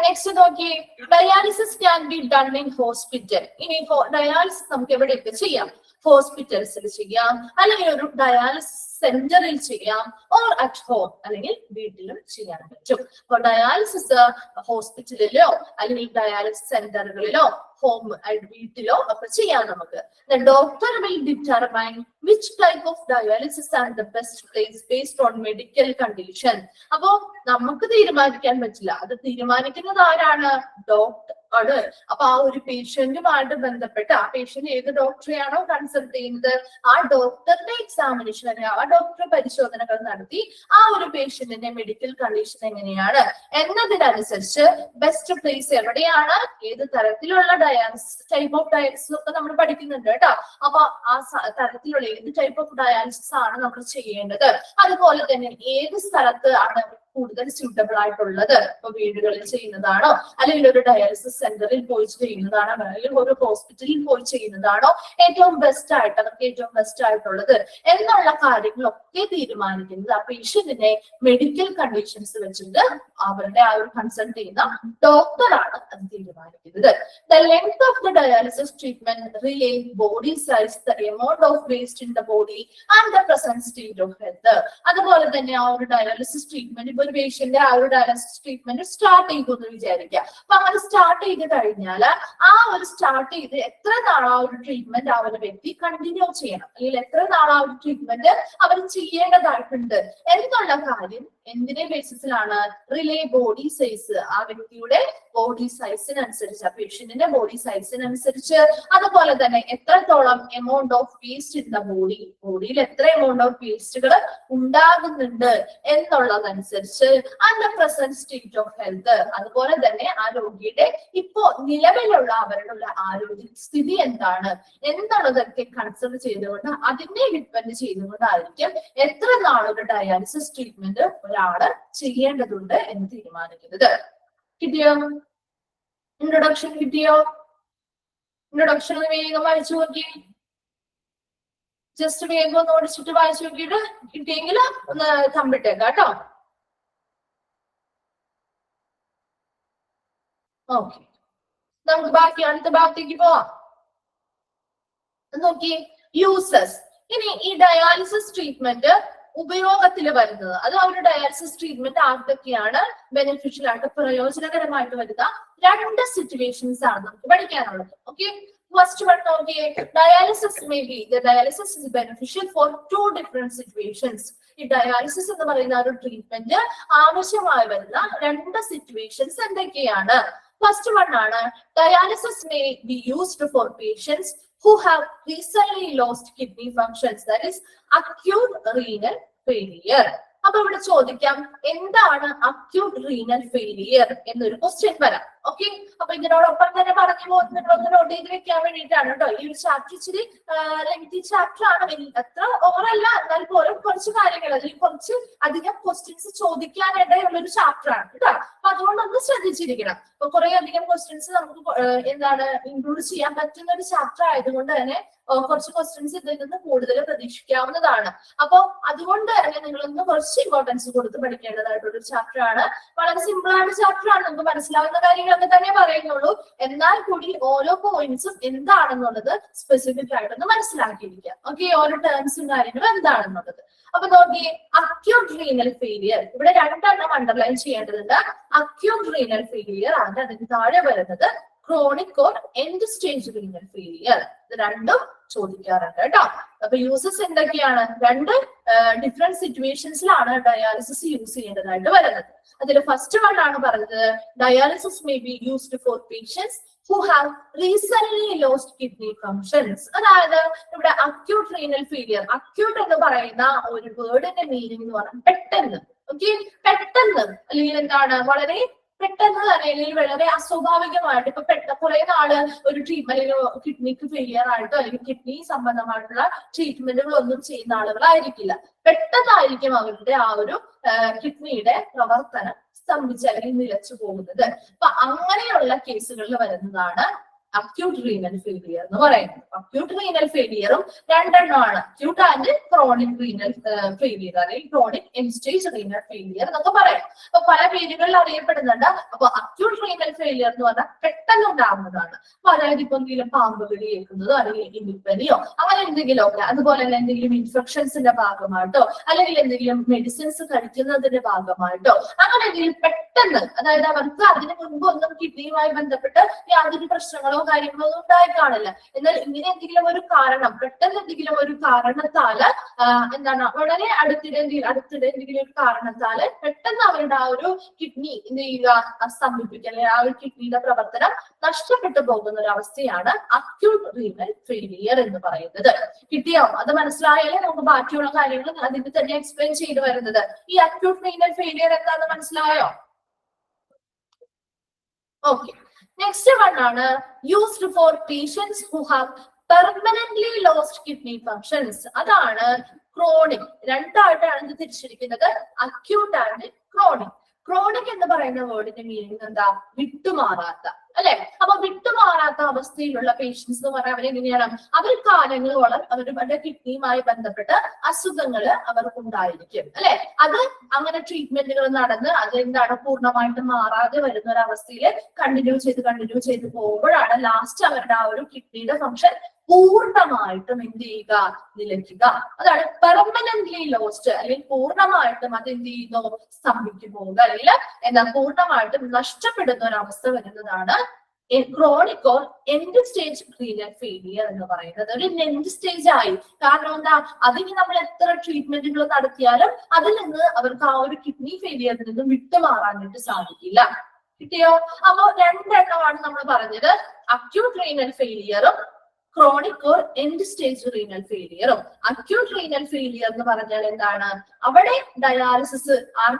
നെക്സ്റ്റ് നോക്കി, dialysis can be done in hospital. ഇനി ഡയാലിസിസ് നമുക്ക് എവിടെയൊക്കെ ചെയ്യാം? ഹോസ്പിറ്റൽസിൽ ചെയ്യാം, അല്ലെങ്കിൽ ഒരു ഡയാലിസിസ് സെന്ററിൽ ചെയ്യാം, ഓർ അറ്റ് ഹോം, അല്ലെങ്കിൽ വീട്ടിലും ചെയ്യാൻ പറ്റും. അപ്പൊ ഡയാലിസിസ് ഹോസ്പിറ്റലിലോ അല്ലെങ്കിൽ ഡയാലിസിസ് സെന്ററുകളിലോ ഹോം വീട്ടിലോ ഒക്കെ ചെയ്യാം നമുക്ക്. The doctor will determine which type of dialysis are the best place based on medical condition. അപ്പോ നമുക്ക് തീരുമാനിക്കാൻ പറ്റില്ല, അത് തീരുമാനിക്കുന്നത് ആരാണ്? ഡോക്ടർ ആണ്. അപ്പൊ ആ ഒരു പേഷ്യന്റുമായിട്ട് ബന്ധപ്പെട്ട് ആ പേഷ്യന്റ് ഏത് ഡോക്ടറെയാണോ കൺസൾട്ട് ചെയ്യുന്നത് ആ ഡോക്ടറുടെ എക്സാമിനേഷൻ, അല്ലെങ്കിൽ ആ ഡോക്ടർ പരിശോധനകൾ നടത്തി ആ ഒരു പേഷ്യന്റിന്റെ മെഡിക്കൽ കണ്ടീഷൻ എങ്ങനെയാണ് എന്നതിനനുസരിച്ച് ബെസ്റ്റ് പ്ലേസ് എവിടെയാണ്, ഏത് തരത്തിലുള്ള ഡയാലിസിസ്, ടൈപ്പ് ഓഫ് ഡയാലിസിസ് ഒക്കെ നമ്മൾ പഠിക്കുന്നുണ്ട് കേട്ടോ. അപ്പൊ ആ തരത്തിലുള്ള ഏത് ടൈപ്പ് ഓഫ് ഡയാലിസിസ് ആണ് നമ്മൾ ചെയ്യേണ്ടത്, അതുപോലെ തന്നെ ഏത് സ്ഥലത്ത് ആണ് കൂടുതൽ സ്യൂട്ടബിൾ ആയിട്ടുള്ളത്. ഇപ്പൊ വീടുകളിൽ ചെയ്യുന്നതാണോ, അല്ലെങ്കിൽ ഒരു ഡയാലിസിസ് സെന്ററിൽ പോയി ചെയ്യുന്നതാണോ, അല്ലെങ്കിൽ ഒരു ഹോസ്പിറ്റലിൽ പോയി ചെയ്യുന്നതാണോ ഏറ്റവും ബെസ്റ്റ് ആയിട്ട്, നമുക്ക് ഏറ്റവും ബെസ്റ്റ് ആയിട്ടുള്ളത് എന്നുള്ള കാര്യങ്ങളൊക്കെ തീരുമാനിക്കുന്നത് ആ പേഷ്യന്റിന്റെ മെഡിക്കൽ കണ്ടീഷൻസ് വെച്ചിട്ട് അവരുടെ ആ ഒരു കൺസൾട്ട് ചെയ്യുന്ന ഡോക്ടറാണ് അത് തീരുമാനിക്കുന്നത്. The length of the dialysis treatment relates body size, the amount of waste in the body and the present state of health. അതുപോലെ തന്നെ ആ ഒരു ഡയാലിസിസ് ട്രീറ്റ്മെന്റ്, ഒരു പേഷ്യന്റ് ആ ഒരു ഡയാലിസിസ് ട്രീറ്റ്മെന്റ് സ്റ്റാർട്ട് ചെയ്തു എന്ന് വിചാരിക്കുക. അപ്പൊ അങ്ങനെ സ്റ്റാർട്ട് ചെയ്ത് കഴിഞ്ഞാൽ ആ ഒരു സ്റ്റാർട്ട് ചെയ്ത് എത്ര നാൾ ആ ഒരു ട്രീറ്റ്മെന്റ് ആ ഒരു വ്യക്തി കണ്ടിന്യൂ ചെയ്യണം, അല്ലെങ്കിൽ എത്ര നാൾ ആ ഒരു ട്രീറ്റ്മെന്റ് അവർ ചെയ്യേണ്ടതായിട്ടുണ്ട് എന്നുള്ള കാര്യം എന്തിന്റെ ബേസിസിലാണ്? റിലേ ബോഡി സൈസ്, ആ വ്യക്തിയുടെ ബോഡി സൈസിനനുസരിച്ച്, ആ പേഷ്യന്റിന്റെ ബോഡി സൈസിനനുസരിച്ച്, അതുപോലെ തന്നെ എത്രത്തോളം amount of waste in the body, ബോഡിയിൽ എത്ര എമൗണ്ട് ഓഫ് വേസ്റ്റുകൾ ഉണ്ടാകുന്നുണ്ട് എന്നുള്ളതനുസരിച്ച്, and the present state of health, അതുപോലെ തന്നെ ആ രോഗിയുടെ ഇപ്പോ നിലവിലുള്ള അവരുടെ ആരോഗ്യ സ്ഥിതി എന്താണ് എന്നുള്ളതൊക്കെ കൺസിഡർ ചെയ്തുകൊണ്ട് അതിനെ ഡിപ്പെൻഡ് ചെയ്തുകൊണ്ടായിരിക്കും എത്ര നാളൊരു ഡയാലിസിസ് ട്രീറ്റ്മെന്റ് ഒരാള് ചെയ്യേണ്ടതുണ്ട് എന്ന് തീരുമാനിക്കുന്നത്. കിട്ടിയോ? ഇൻട്രൊഡക്ഷൻ കിട്ടിയോ? ഇൻട്രൊഡക്ഷൻ വേഗം വായിച്ചു നോക്കി, ജസ്റ്റ് വേഗം ഒന്ന് ഓടിച്ചിട്ട് വായിച്ചു നോക്കിയിട്ട് കിട്ടിയെങ്കിൽ ഒന്ന് തമ്പിട്ടേക്കാം കേട്ടോ. ഓക്കെ, നമുക്ക് ബാക്കി അടുത്ത ഭാഗത്തേക്ക് പോവാം. നോക്കി, യൂസസ്. ഇനി ഈ ഡയാലിസിസ് ട്രീറ്റ്മെന്റ് ഉപയോഗത്തിൽ വരുന്നത്, അത് ആ ഒരു ഡയാലിസിസ് ട്രീറ്റ്മെന്റ് ആർക്കൊക്കെയാണ് ബെനിഫിഷ്യൽ ആയിട്ട്, പ്രയോജനകരമായിട്ട് വരുന്ന രണ്ട് സിറ്റുവേഷൻസ് ആണ് നമുക്ക് പഠിക്കാനുള്ളത്. ഓക്കെ, ഫസ്റ്റ് വൺ നോക്കിയേ, dialysis may be, the dialysis is beneficial for 2 different situations. ഈ ഡയാലിസിസ് എന്ന് പറയുന്ന ഒരു ട്രീറ്റ്മെന്റ് ആവശ്യമായി വരുന്ന 2 സിറ്റുവേഷൻസ് എന്തൊക്കെയാണ്? ഫസ്റ്റ് വൺ ആണ്, dialysis may be used for patients who have recently lost kidney functions, that is acute renal failure. അപ്പൊ ഇവിടെ ചോദിക്കാം, എന്താണ് അക്യൂട്ട് റീനൽ ഫെയിലിയർ എന്നൊരു ക്വസ്റ്റ്യൻ വരാം. ഓക്കെ, അപ്പൊ ഇതിനോടൊപ്പം തന്നെ പറഞ്ഞു പോകുന്നതിനൊന്ന് നോട്ട് ചെയ്ത് വെക്കാൻ വേണ്ടിയിട്ടാണ് കേട്ടോ. ഈ ഒരു ചാപ്റ്റർ ഇച്ചിരി ലെങ്തി ചാപ്റ്റർ ആണ്, അത്ര ഓവറല്ല, എന്നാൽ പോലും കുറച്ച് കാര്യങ്ങൾ, അതിൽ കുറച്ച് അധികം ക്വസ്റ്റ്യൻസ് ചോദിക്കാനിടയുള്ള ഒരു ചാപ്റ്റർ ആണ് കേട്ടോ. അപ്പൊ അതുകൊണ്ട് ഒന്ന് ശ്രദ്ധിച്ചിരിക്കണം. അപ്പൊ കുറെ അധികം ക്വസ്റ്റ്യൻസ് നമുക്ക് എന്താണ് ഇൻക്ലൂഡ് ചെയ്യാൻ പറ്റുന്ന ഒരു ചാപ്റ്റർ ആയതുകൊണ്ട് തന്നെ കുറച്ച് ക്വസ്റ്റ്യൻസ് ഇതിൽ നിന്ന് കൂടുതൽ പ്രതീക്ഷിക്കാവുന്നതാണ്. അപ്പൊ അതുകൊണ്ട് തന്നെ നിങ്ങളൊന്ന് കുറച്ച് ഇമ്പോർട്ടൻസ് കൊടുത്ത് പഠിക്കേണ്ടതായിട്ടുള്ള ഒരു ചാപ്റ്റർ ആണ്. വളരെ സിമ്പിൾ ആയിട്ട് ചാപ്റ്റർ ആണ്, നമുക്ക് മനസ്സിലാവുന്ന കാര്യങ്ങൾ കാര്യങ്ങളൊക്കെ തന്നെ പറയുന്നുള്ളൂ. എന്നാൽ കൂടി ഓരോ പോയിന്റ്സും എന്താണെന്നുള്ളത് സ്പെസിഫിക് ആയിട്ടൊന്ന് മനസ്സിലാക്കിയിരിക്കുക. ഓക്കെ, ഓരോ ടേംസും കാര്യങ്ങളും എന്താണെന്നുള്ളത്. അപ്പൊ നോക്കിയേ, അക്യൂട്ട് റീനൽ ഫെയിലിയർ ഇവിടെ രണ്ടെണ്ണം അണ്ടർലൈൻ ചെയ്യേണ്ടതുണ്ട്. അക്യൂട്ട് റീനൽ ഫെയിലിയർ ആണ് അതിന് താഴെ വരുന്നത് chronic or end stage renal failure. ഇത് രണ്ടും ചോദിക്കാറുണ്ട് കേട്ടോ. അപ്പൊ യൂസസ് എന്തൊക്കെയാണ്? രണ്ട് ഡിഫറെന്റ് സിറ്റുവേഷൻസിലാണ് ഡയാലിസിസ് യൂസ് ചെയ്യേണ്ടതായിട്ട് വരുന്നത്. അതിൽ ഫസ്റ്റ് വൺ ആണ് പറഞ്ഞത്, dialysis may be used for patients who have recently lost kidney functions. അതായത് ഇവിടെ അക്യൂട്ട് റീനൽ ഫെയിലിയർ, അക്യൂട്ട് എന്ന് പറയുന്ന ഒരു വേർഡിന്റെ മീനിങ് എന്ന് പറഞ്ഞാൽ പെട്ടെന്ന്. ഓക്കെ, പെട്ടെന്ന് അല്ലെങ്കിൽ എന്താണ്, വളരെ പെട്ടെന്ന് തന്നെ അല്ലെങ്കിൽ വളരെ അസ്വാഭാവികമായിട്ട് ഇപ്പൊ കുറെ നാള് ഒരു ട്രീറ്റ്മെന്റ് കിഡ്നിക്ക് ഫെയിലിയർ ആയിട്ടോ അല്ലെങ്കിൽ കിഡ്നി സംബന്ധമായിട്ടുള്ള ട്രീറ്റ്മെന്റുകൾ ഒന്നും ചെയ്യുന്ന ആളുകളായിരിക്കില്ല. പെട്ടെന്നായിരിക്കും അവരുടെ ആ ഒരു കിഡ്നിയുടെ പ്രവർത്തനം സ്തംഭിച്ച് അല്ലെങ്കിൽ നിലച്ചു പോകുന്നത്. അപ്പൊ അങ്ങനെയുള്ള കേസുകളിൽ വരുന്നതാണ് അക്യൂട്ട് റീനൽ ഫെയിലിയർ എന്ന് പറയുന്നത്. അക്യൂട്ട് റീനൽ ഫെയിലിയറും രണ്ടെണ്ണമാണ്, acute and chronic renal failure അല്ലെങ്കിൽ chronic end stage renal failure എന്നൊക്കെ പറയാം. അപ്പൊ പല പേരുകളിൽ അറിയപ്പെടുന്നുണ്ട്. അപ്പൊ അക്യൂട്ട് റീനൽ ഫെയിലിയർ എന്ന് പറഞ്ഞാൽ പെട്ടെന്ന് ഉണ്ടാകുന്നതാണ്. അപ്പൊ അതായത് ഇപ്പൊ എന്തെങ്കിലും പാമ്പ് കടി ഏൽക്കുന്നതോ അല്ലെങ്കിൽ ഇനിപ്പനിയോ അങ്ങനെ എന്തെങ്കിലും ഒക്കെ, അതുപോലെ തന്നെ എന്തെങ്കിലും ഇൻഫെക്ഷൻസിന്റെ ഭാഗമായിട്ടോ അല്ലെങ്കിൽ എന്തെങ്കിലും മെഡിസിൻസ് കഴിക്കുന്നതിന്റെ ഭാഗമായിട്ടോ അങ്ങനെ എന്തെങ്കിലും പെട്ടെന്ന്, അതായത് അവർക്ക് അതിന് മുൻപ് ഒന്നും കിഡ്നിയുമായി ബന്ധപ്പെട്ട് യാതൊരു പ്രശ്നങ്ങളോ കാര്യങ്ങളോ ഒന്നും ഉണ്ടായി കാണില്ല. എന്നാൽ ഇങ്ങനെ എന്തെങ്കിലും ഒരു കാരണം, പെട്ടെന്ന് എന്തെങ്കിലും ഒരു കാരണത്താല് എന്താണ് വളരെ അടുത്തിടെ എന്തെങ്കിലും ഒരു കാരണത്താല് പെട്ടെന്ന് അവരുടെ ആ ഒരു കിഡ്നി എന്ത് ചെയ്യുക, സ്തംഭിപ്പിക്കുക, അല്ലെങ്കിൽ ആ ഒരു കിഡ്നിയുടെ പ്രവർത്തനം നഷ്ടപ്പെട്ടു പോകുന്ന ഒരു അവസ്ഥയാണ് അക്യൂട്ട് റീനൽ ഫെയിലിയർ എന്ന് പറയുന്നത്. കിട്ടിയോ? അത് മനസ്സിലായാലേ നമുക്ക് ബാക്കിയുള്ള കാര്യങ്ങൾ അതിന്റെ തന്നെ എക്സ്പ്ലെയിൻ ചെയ്തു വരുന്നത്. ഈ അക്യൂട്ട് റീനൽ ഫെയിലിയർ എന്താന്ന് മനസ്സിലായോ? ഓക്കെ, നെക്സ്റ്റ് വൺ ആണ് used for patients who have permanently lost kidney functions. അതാണ് ക്രോണിക്. രണ്ടായിട്ടാണ് ഇത് തിരിച്ചിരിക്കുന്നത്, അക്യൂട്ട് ആൻഡ് ക്രോണിക്. ക്രോണിക് എന്ന് പറയുന്ന വേർഡിന്റെ മീനിങ് എന്താ? വിട്ടുമാറാത്ത, അല്ലെ? അപ്പൊ വിട്ടുമാറാത്ത അവസ്ഥയിലുള്ള പേഷ്യൻസ് എന്ന് പറഞ്ഞാൽ അവരെങ്ങനെയാണ്? അവർ കാലങ്ങളോളം അവരുടെ കിഡ്നിയുമായി ബന്ധപ്പെട്ട അസുഖങ്ങൾ അവർക്കുണ്ടായിരിക്കും, അല്ലെ? അത് അങ്ങനെ ട്രീറ്റ്മെന്റുകൾ നടന്ന് അത് എന്താണ് പൂർണ്ണമായിട്ട് മാറാതെ വരുന്ന ഒരു അവസ്ഥയിൽ കണ്ടിന്യൂ ചെയ്ത് പോകുമ്പോഴാണ് ലാസ്റ്റ് അവരുടെ ആ ഒരു കിഡ്നിയുടെ ഫംഗ്ഷൻ പൂർണ്ണമായിട്ടും എന്ത് ചെയ്യുക? നിലയ്ക്കുക. അതാണ് പെർമനന്റ്ലി ലോസ്റ്റ്, അല്ലെങ്കിൽ പൂർണ്ണമായിട്ടും അത് എന്ത് ചെയ്യുന്നു? സ്തംഭിച്ചു പോവുക, അല്ലെങ്കിൽ എന്താ പൂർണ്ണമായിട്ടും നഷ്ടപ്പെടുന്ന ഒരു അവസ്ഥ വരുന്നതാണ് chronic or end stage renal failure എന്ന് പറയുന്നത്. ഒരു എൻഡ് സ്റ്റേജ് ആയി. കാരണം എന്താ? അതിന് നമ്മൾ എത്ര ട്രീറ്റ്മെന്റുകൾ നടത്തിയാലും അതിൽ നിന്ന് അവർക്ക് ആ ഒരു കിഡ്നി ഫെയിലിയറിൽ നിന്നും വിട്ടുമാറാനായിട്ട് സാധിക്കില്ല. കിട്ടിയോ? അപ്പൊ രണ്ടെണ്ണമാണ് നമ്മൾ പറഞ്ഞത്, അക്യൂട്ട് റീനൽ ഫെയിലിയറും chronic or end stage renal ഫെയിലിയറും. അക്യൂട്ട് റീനൽ ഫെയിലിയർ എന്ന് പറഞ്ഞാൽ എന്താണ്? അവിടെ ഡയാലിസിസ്,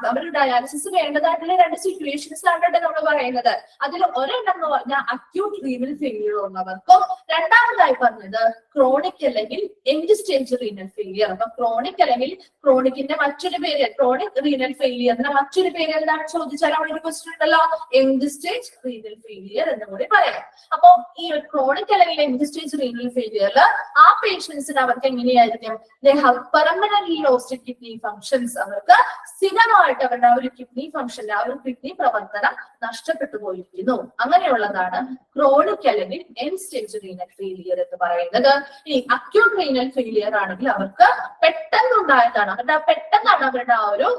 അവർ ഡയാലിസിസ് വേണ്ടതായിട്ടുള്ള രണ്ട് സിറ്റുവേഷൻസ് ആണ് നമ്മൾ പറയുന്നത്. അതിൽ ഒരെണ്ണം എന്ന് പറഞ്ഞാൽ അക്യൂട്ട് റീനൽ ഫെയിലിയർ ഉള്ളവർക്കും, രണ്ടാമതായി പറഞ്ഞത് ക്രോണിക് അല്ലെങ്കിൽ എൻഡ് സ്റ്റേജ് റീനൽ ഫെയിലിയർ. അപ്പൊ ക്രോണിക് അല്ലെങ്കിൽ ക്രോണിക്കിന്റെ മറ്റൊരു പേര്, ക്രോണിക് റീനൽ ഫെയിലിയറിന്റെ മറ്റൊരു പേര് എന്താണ് ചോദിച്ചാൽ അവിടെ ഒരു ക്വസ്റ്റ്യൻ ഉണ്ടല്ലോ, എൻഡ് സ്റ്റേജ് റീനൽ ഫെയിലിയർ എന്ന് കൂടി പറയാം. അപ്പൊ ഈ ക്രോണിക് അല്ലെങ്കിൽ എൻഡ് സ്റ്റേജ് റീനൽ ഫെയിലിയറിൽ ആ പേഷ്യൻസിന് അവർക്ക് എങ്ങനെയായിരിക്കും? They have permanently lost kidney functions. അവർക്ക് സ്ഥിരമായിട്ട് അവരുടെ ആ ഒരു കിഡ്നി ഫങ്ഷൻ, ആ ഒരു കിഡ്നി പ്രവർത്തനം നഷ്ടപ്പെട്ടു പോയിരിക്കുന്നു. അങ്ങനെയുള്ളതാണ് ക്രോണിക് അല്ലെങ്കിൽ എൻഡ് സ്റ്റേജ് റീനൽ ഫെയിലിയർ എന്ന് പറയുന്നത്. ഈ അക്യൂട്ട് റീനൽ ഫെയിലിയർ ആണെങ്കിൽ അവർക്ക് പെട്ടെന്നുണ്ടായതാണ്, പെട്ടെന്നാണ് അവരുടെ ആ ഒരു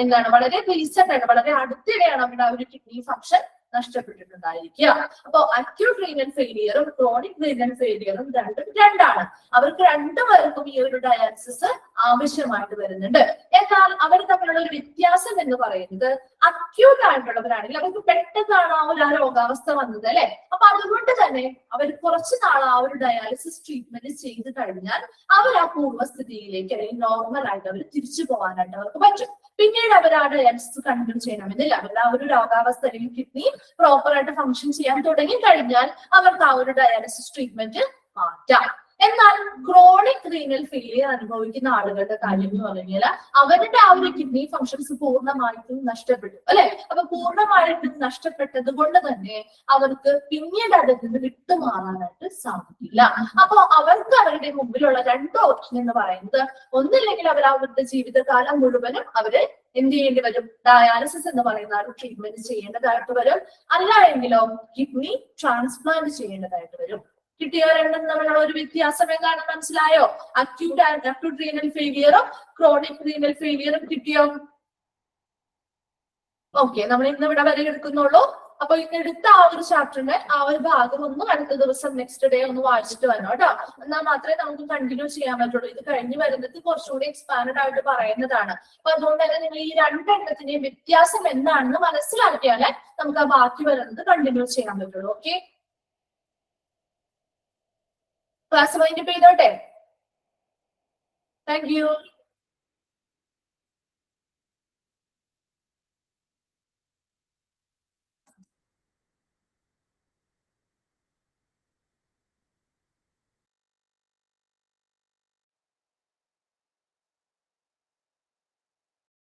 എന്താണ് വളരെ റീസെന്റ് ആണ്, വളരെ അടുത്തിടെയാണ് അവരുടെ ആ ഒരു കിഡ്നി ഫങ്ഷൻ നഷ്ടപ്പെട്ടിട്ടുണ്ടായിരിക്കുക. അപ്പൊ അക്യൂട്ട് റീനൽ ഫെയിലിയറും ക്രോണിക് റീനൽ ഫെയിലിയറും രണ്ടാണ്. അവർക്ക് രണ്ടുപേർക്കും ഈ ഒരു ഡയാലിസിസ് ആവശ്യമായിട്ട് വരുന്നുണ്ട്. എന്നാൽ അവർ തമ്മിലുള്ള ഒരു വ്യത്യാസം എന്ന് പറയുന്നത്, അക്യൂട്ട് ആയിട്ടുള്ളവരാണെങ്കിൽ അവർക്ക് പെട്ടെന്നാണ് ആ ഒരു രോഗാവസ്ഥ വന്നത്, അല്ലെ? അപ്പൊ അതുകൊണ്ട് തന്നെ അവർ കുറച്ചു നാൾ ആ ഒരു ഡയാലിസിസ് ട്രീറ്റ്മെന്റ് ചെയ്ത് കഴിഞ്ഞാൽ അവർ ആ പൂർവ്വസ്ഥിതിയിലേക്ക് അല്ലെങ്കിൽ നോർമൽ ആയിട്ട് അവർ തിരിച്ചു പോകാനായിട്ട് അവർക്ക് പറ്റും. പിന്നീട് അവർ ആ ഡയാലിസിസ് കണ്ടിന്യൂ ചെയ്യണമെന്നില്ല. അവരുടെ ആ ഒരു രോഗാവസ്ഥ അല്ലെങ്കിൽ കിഡ്നി പ്രോപ്പർ ആയിട്ട് ഫംഗ്ഷൻ ചെയ്യാൻ തുടങ്ങി കഴിഞ്ഞാൽ അവർക്ക് ആ ഒരു ഡയാലിസിസ് ട്രീറ്റ്മെന്റ് മാറ്റാം. എന്നാൽ ക്രോണിക് റീനൽ ഫെയിലിയർ അനുഭവിക്കുന്ന ആളുകളുടെ കാര്യം എന്ന് പറഞ്ഞാൽ അവരുടെ ആ ഒരു കിഡ്നി ഫങ്ഷൻസ് പൂർണ്ണമായിട്ടും നഷ്ടപ്പെട്ടു അല്ലെ. അപ്പൊ പൂർണ്ണമായിട്ടും നഷ്ടപ്പെട്ടത് കൊണ്ട് തന്നെ അവർക്ക് പിന്നീട് അതിൽ നിന്ന് വിട്ടുമാറാനായിട്ട് സാധിക്കില്ല. അപ്പൊ അവർക്ക് അവരുടെ മുമ്പിലുള്ള രണ്ട് ഓപ്ഷൻ എന്ന് പറയുന്നത് ഒന്നില്ലെങ്കിൽ അവർ അവരുടെ ജീവിതകാലം മുഴുവനും അവര് എന്ത് ചെയ്യേണ്ടി വരും, ഡയാലിസിസ് എന്ന് പറയുന്ന ഒരു ട്രീറ്റ്മെന്റ് ചെയ്യേണ്ടതായിട്ട് വരും, അല്ല എങ്കിലോ കിഡ്നി ട്രാൻസ്പ്ലാന്റ് ചെയ്യേണ്ടതായിട്ട് വരും. കിട്ടിയോ? രണ്ടും തമ്മിലുള്ള ഒരു വ്യത്യാസം എന്താണെന്ന് മനസ്സിലായോ? അക്യൂട്ട് റീനൽ ഫെയിലിയറും ക്രോണിക് റീനൽ ഫെയിലിയറും കിട്ടിയോ? ഓക്കെ, നമ്മൾ ഇന്ന് ഇവിടെ വരെ എടുക്കുന്നുള്ളൂ. അപ്പൊ ഇന്ന് എടുത്ത ആ ഒരു ചാപ്റ്ററിന്റെ ആ ഒരു ഭാഗം ഒന്നും അടുത്ത ദിവസം നെക്സ്റ്റ് ഡേ ഒന്ന് വായിച്ചിട്ട് വരണം കേട്ടോ. എന്നാൽ മാത്രമേ നമുക്ക് കണ്ടിന്യൂ ചെയ്യാൻ പറ്റുള്ളൂ. ഇത് കഴിഞ്ഞ് വരുന്നത് കുറച്ചുകൂടി എക്സ്പാൻഡ് ആയിട്ട് പറയുന്നതാണ്. അപ്പൊ അതുകൊണ്ട് തന്നെ നിങ്ങൾ ഈ രണ്ടെണ്ണത്തിന്റെയും വ്യത്യാസം എന്താണെന്ന് മനസ്സിലാക്കിയാലേ നമുക്ക് ആ ബാക്കി വരുന്നത് കണ്ടിന്യൂ ചെയ്യാൻ പറ്റുള്ളൂ. ഓക്കെ, ക്ലാസ് വൈൻഡപ്പ് ചെയ്തോട്ടെ. Thank you.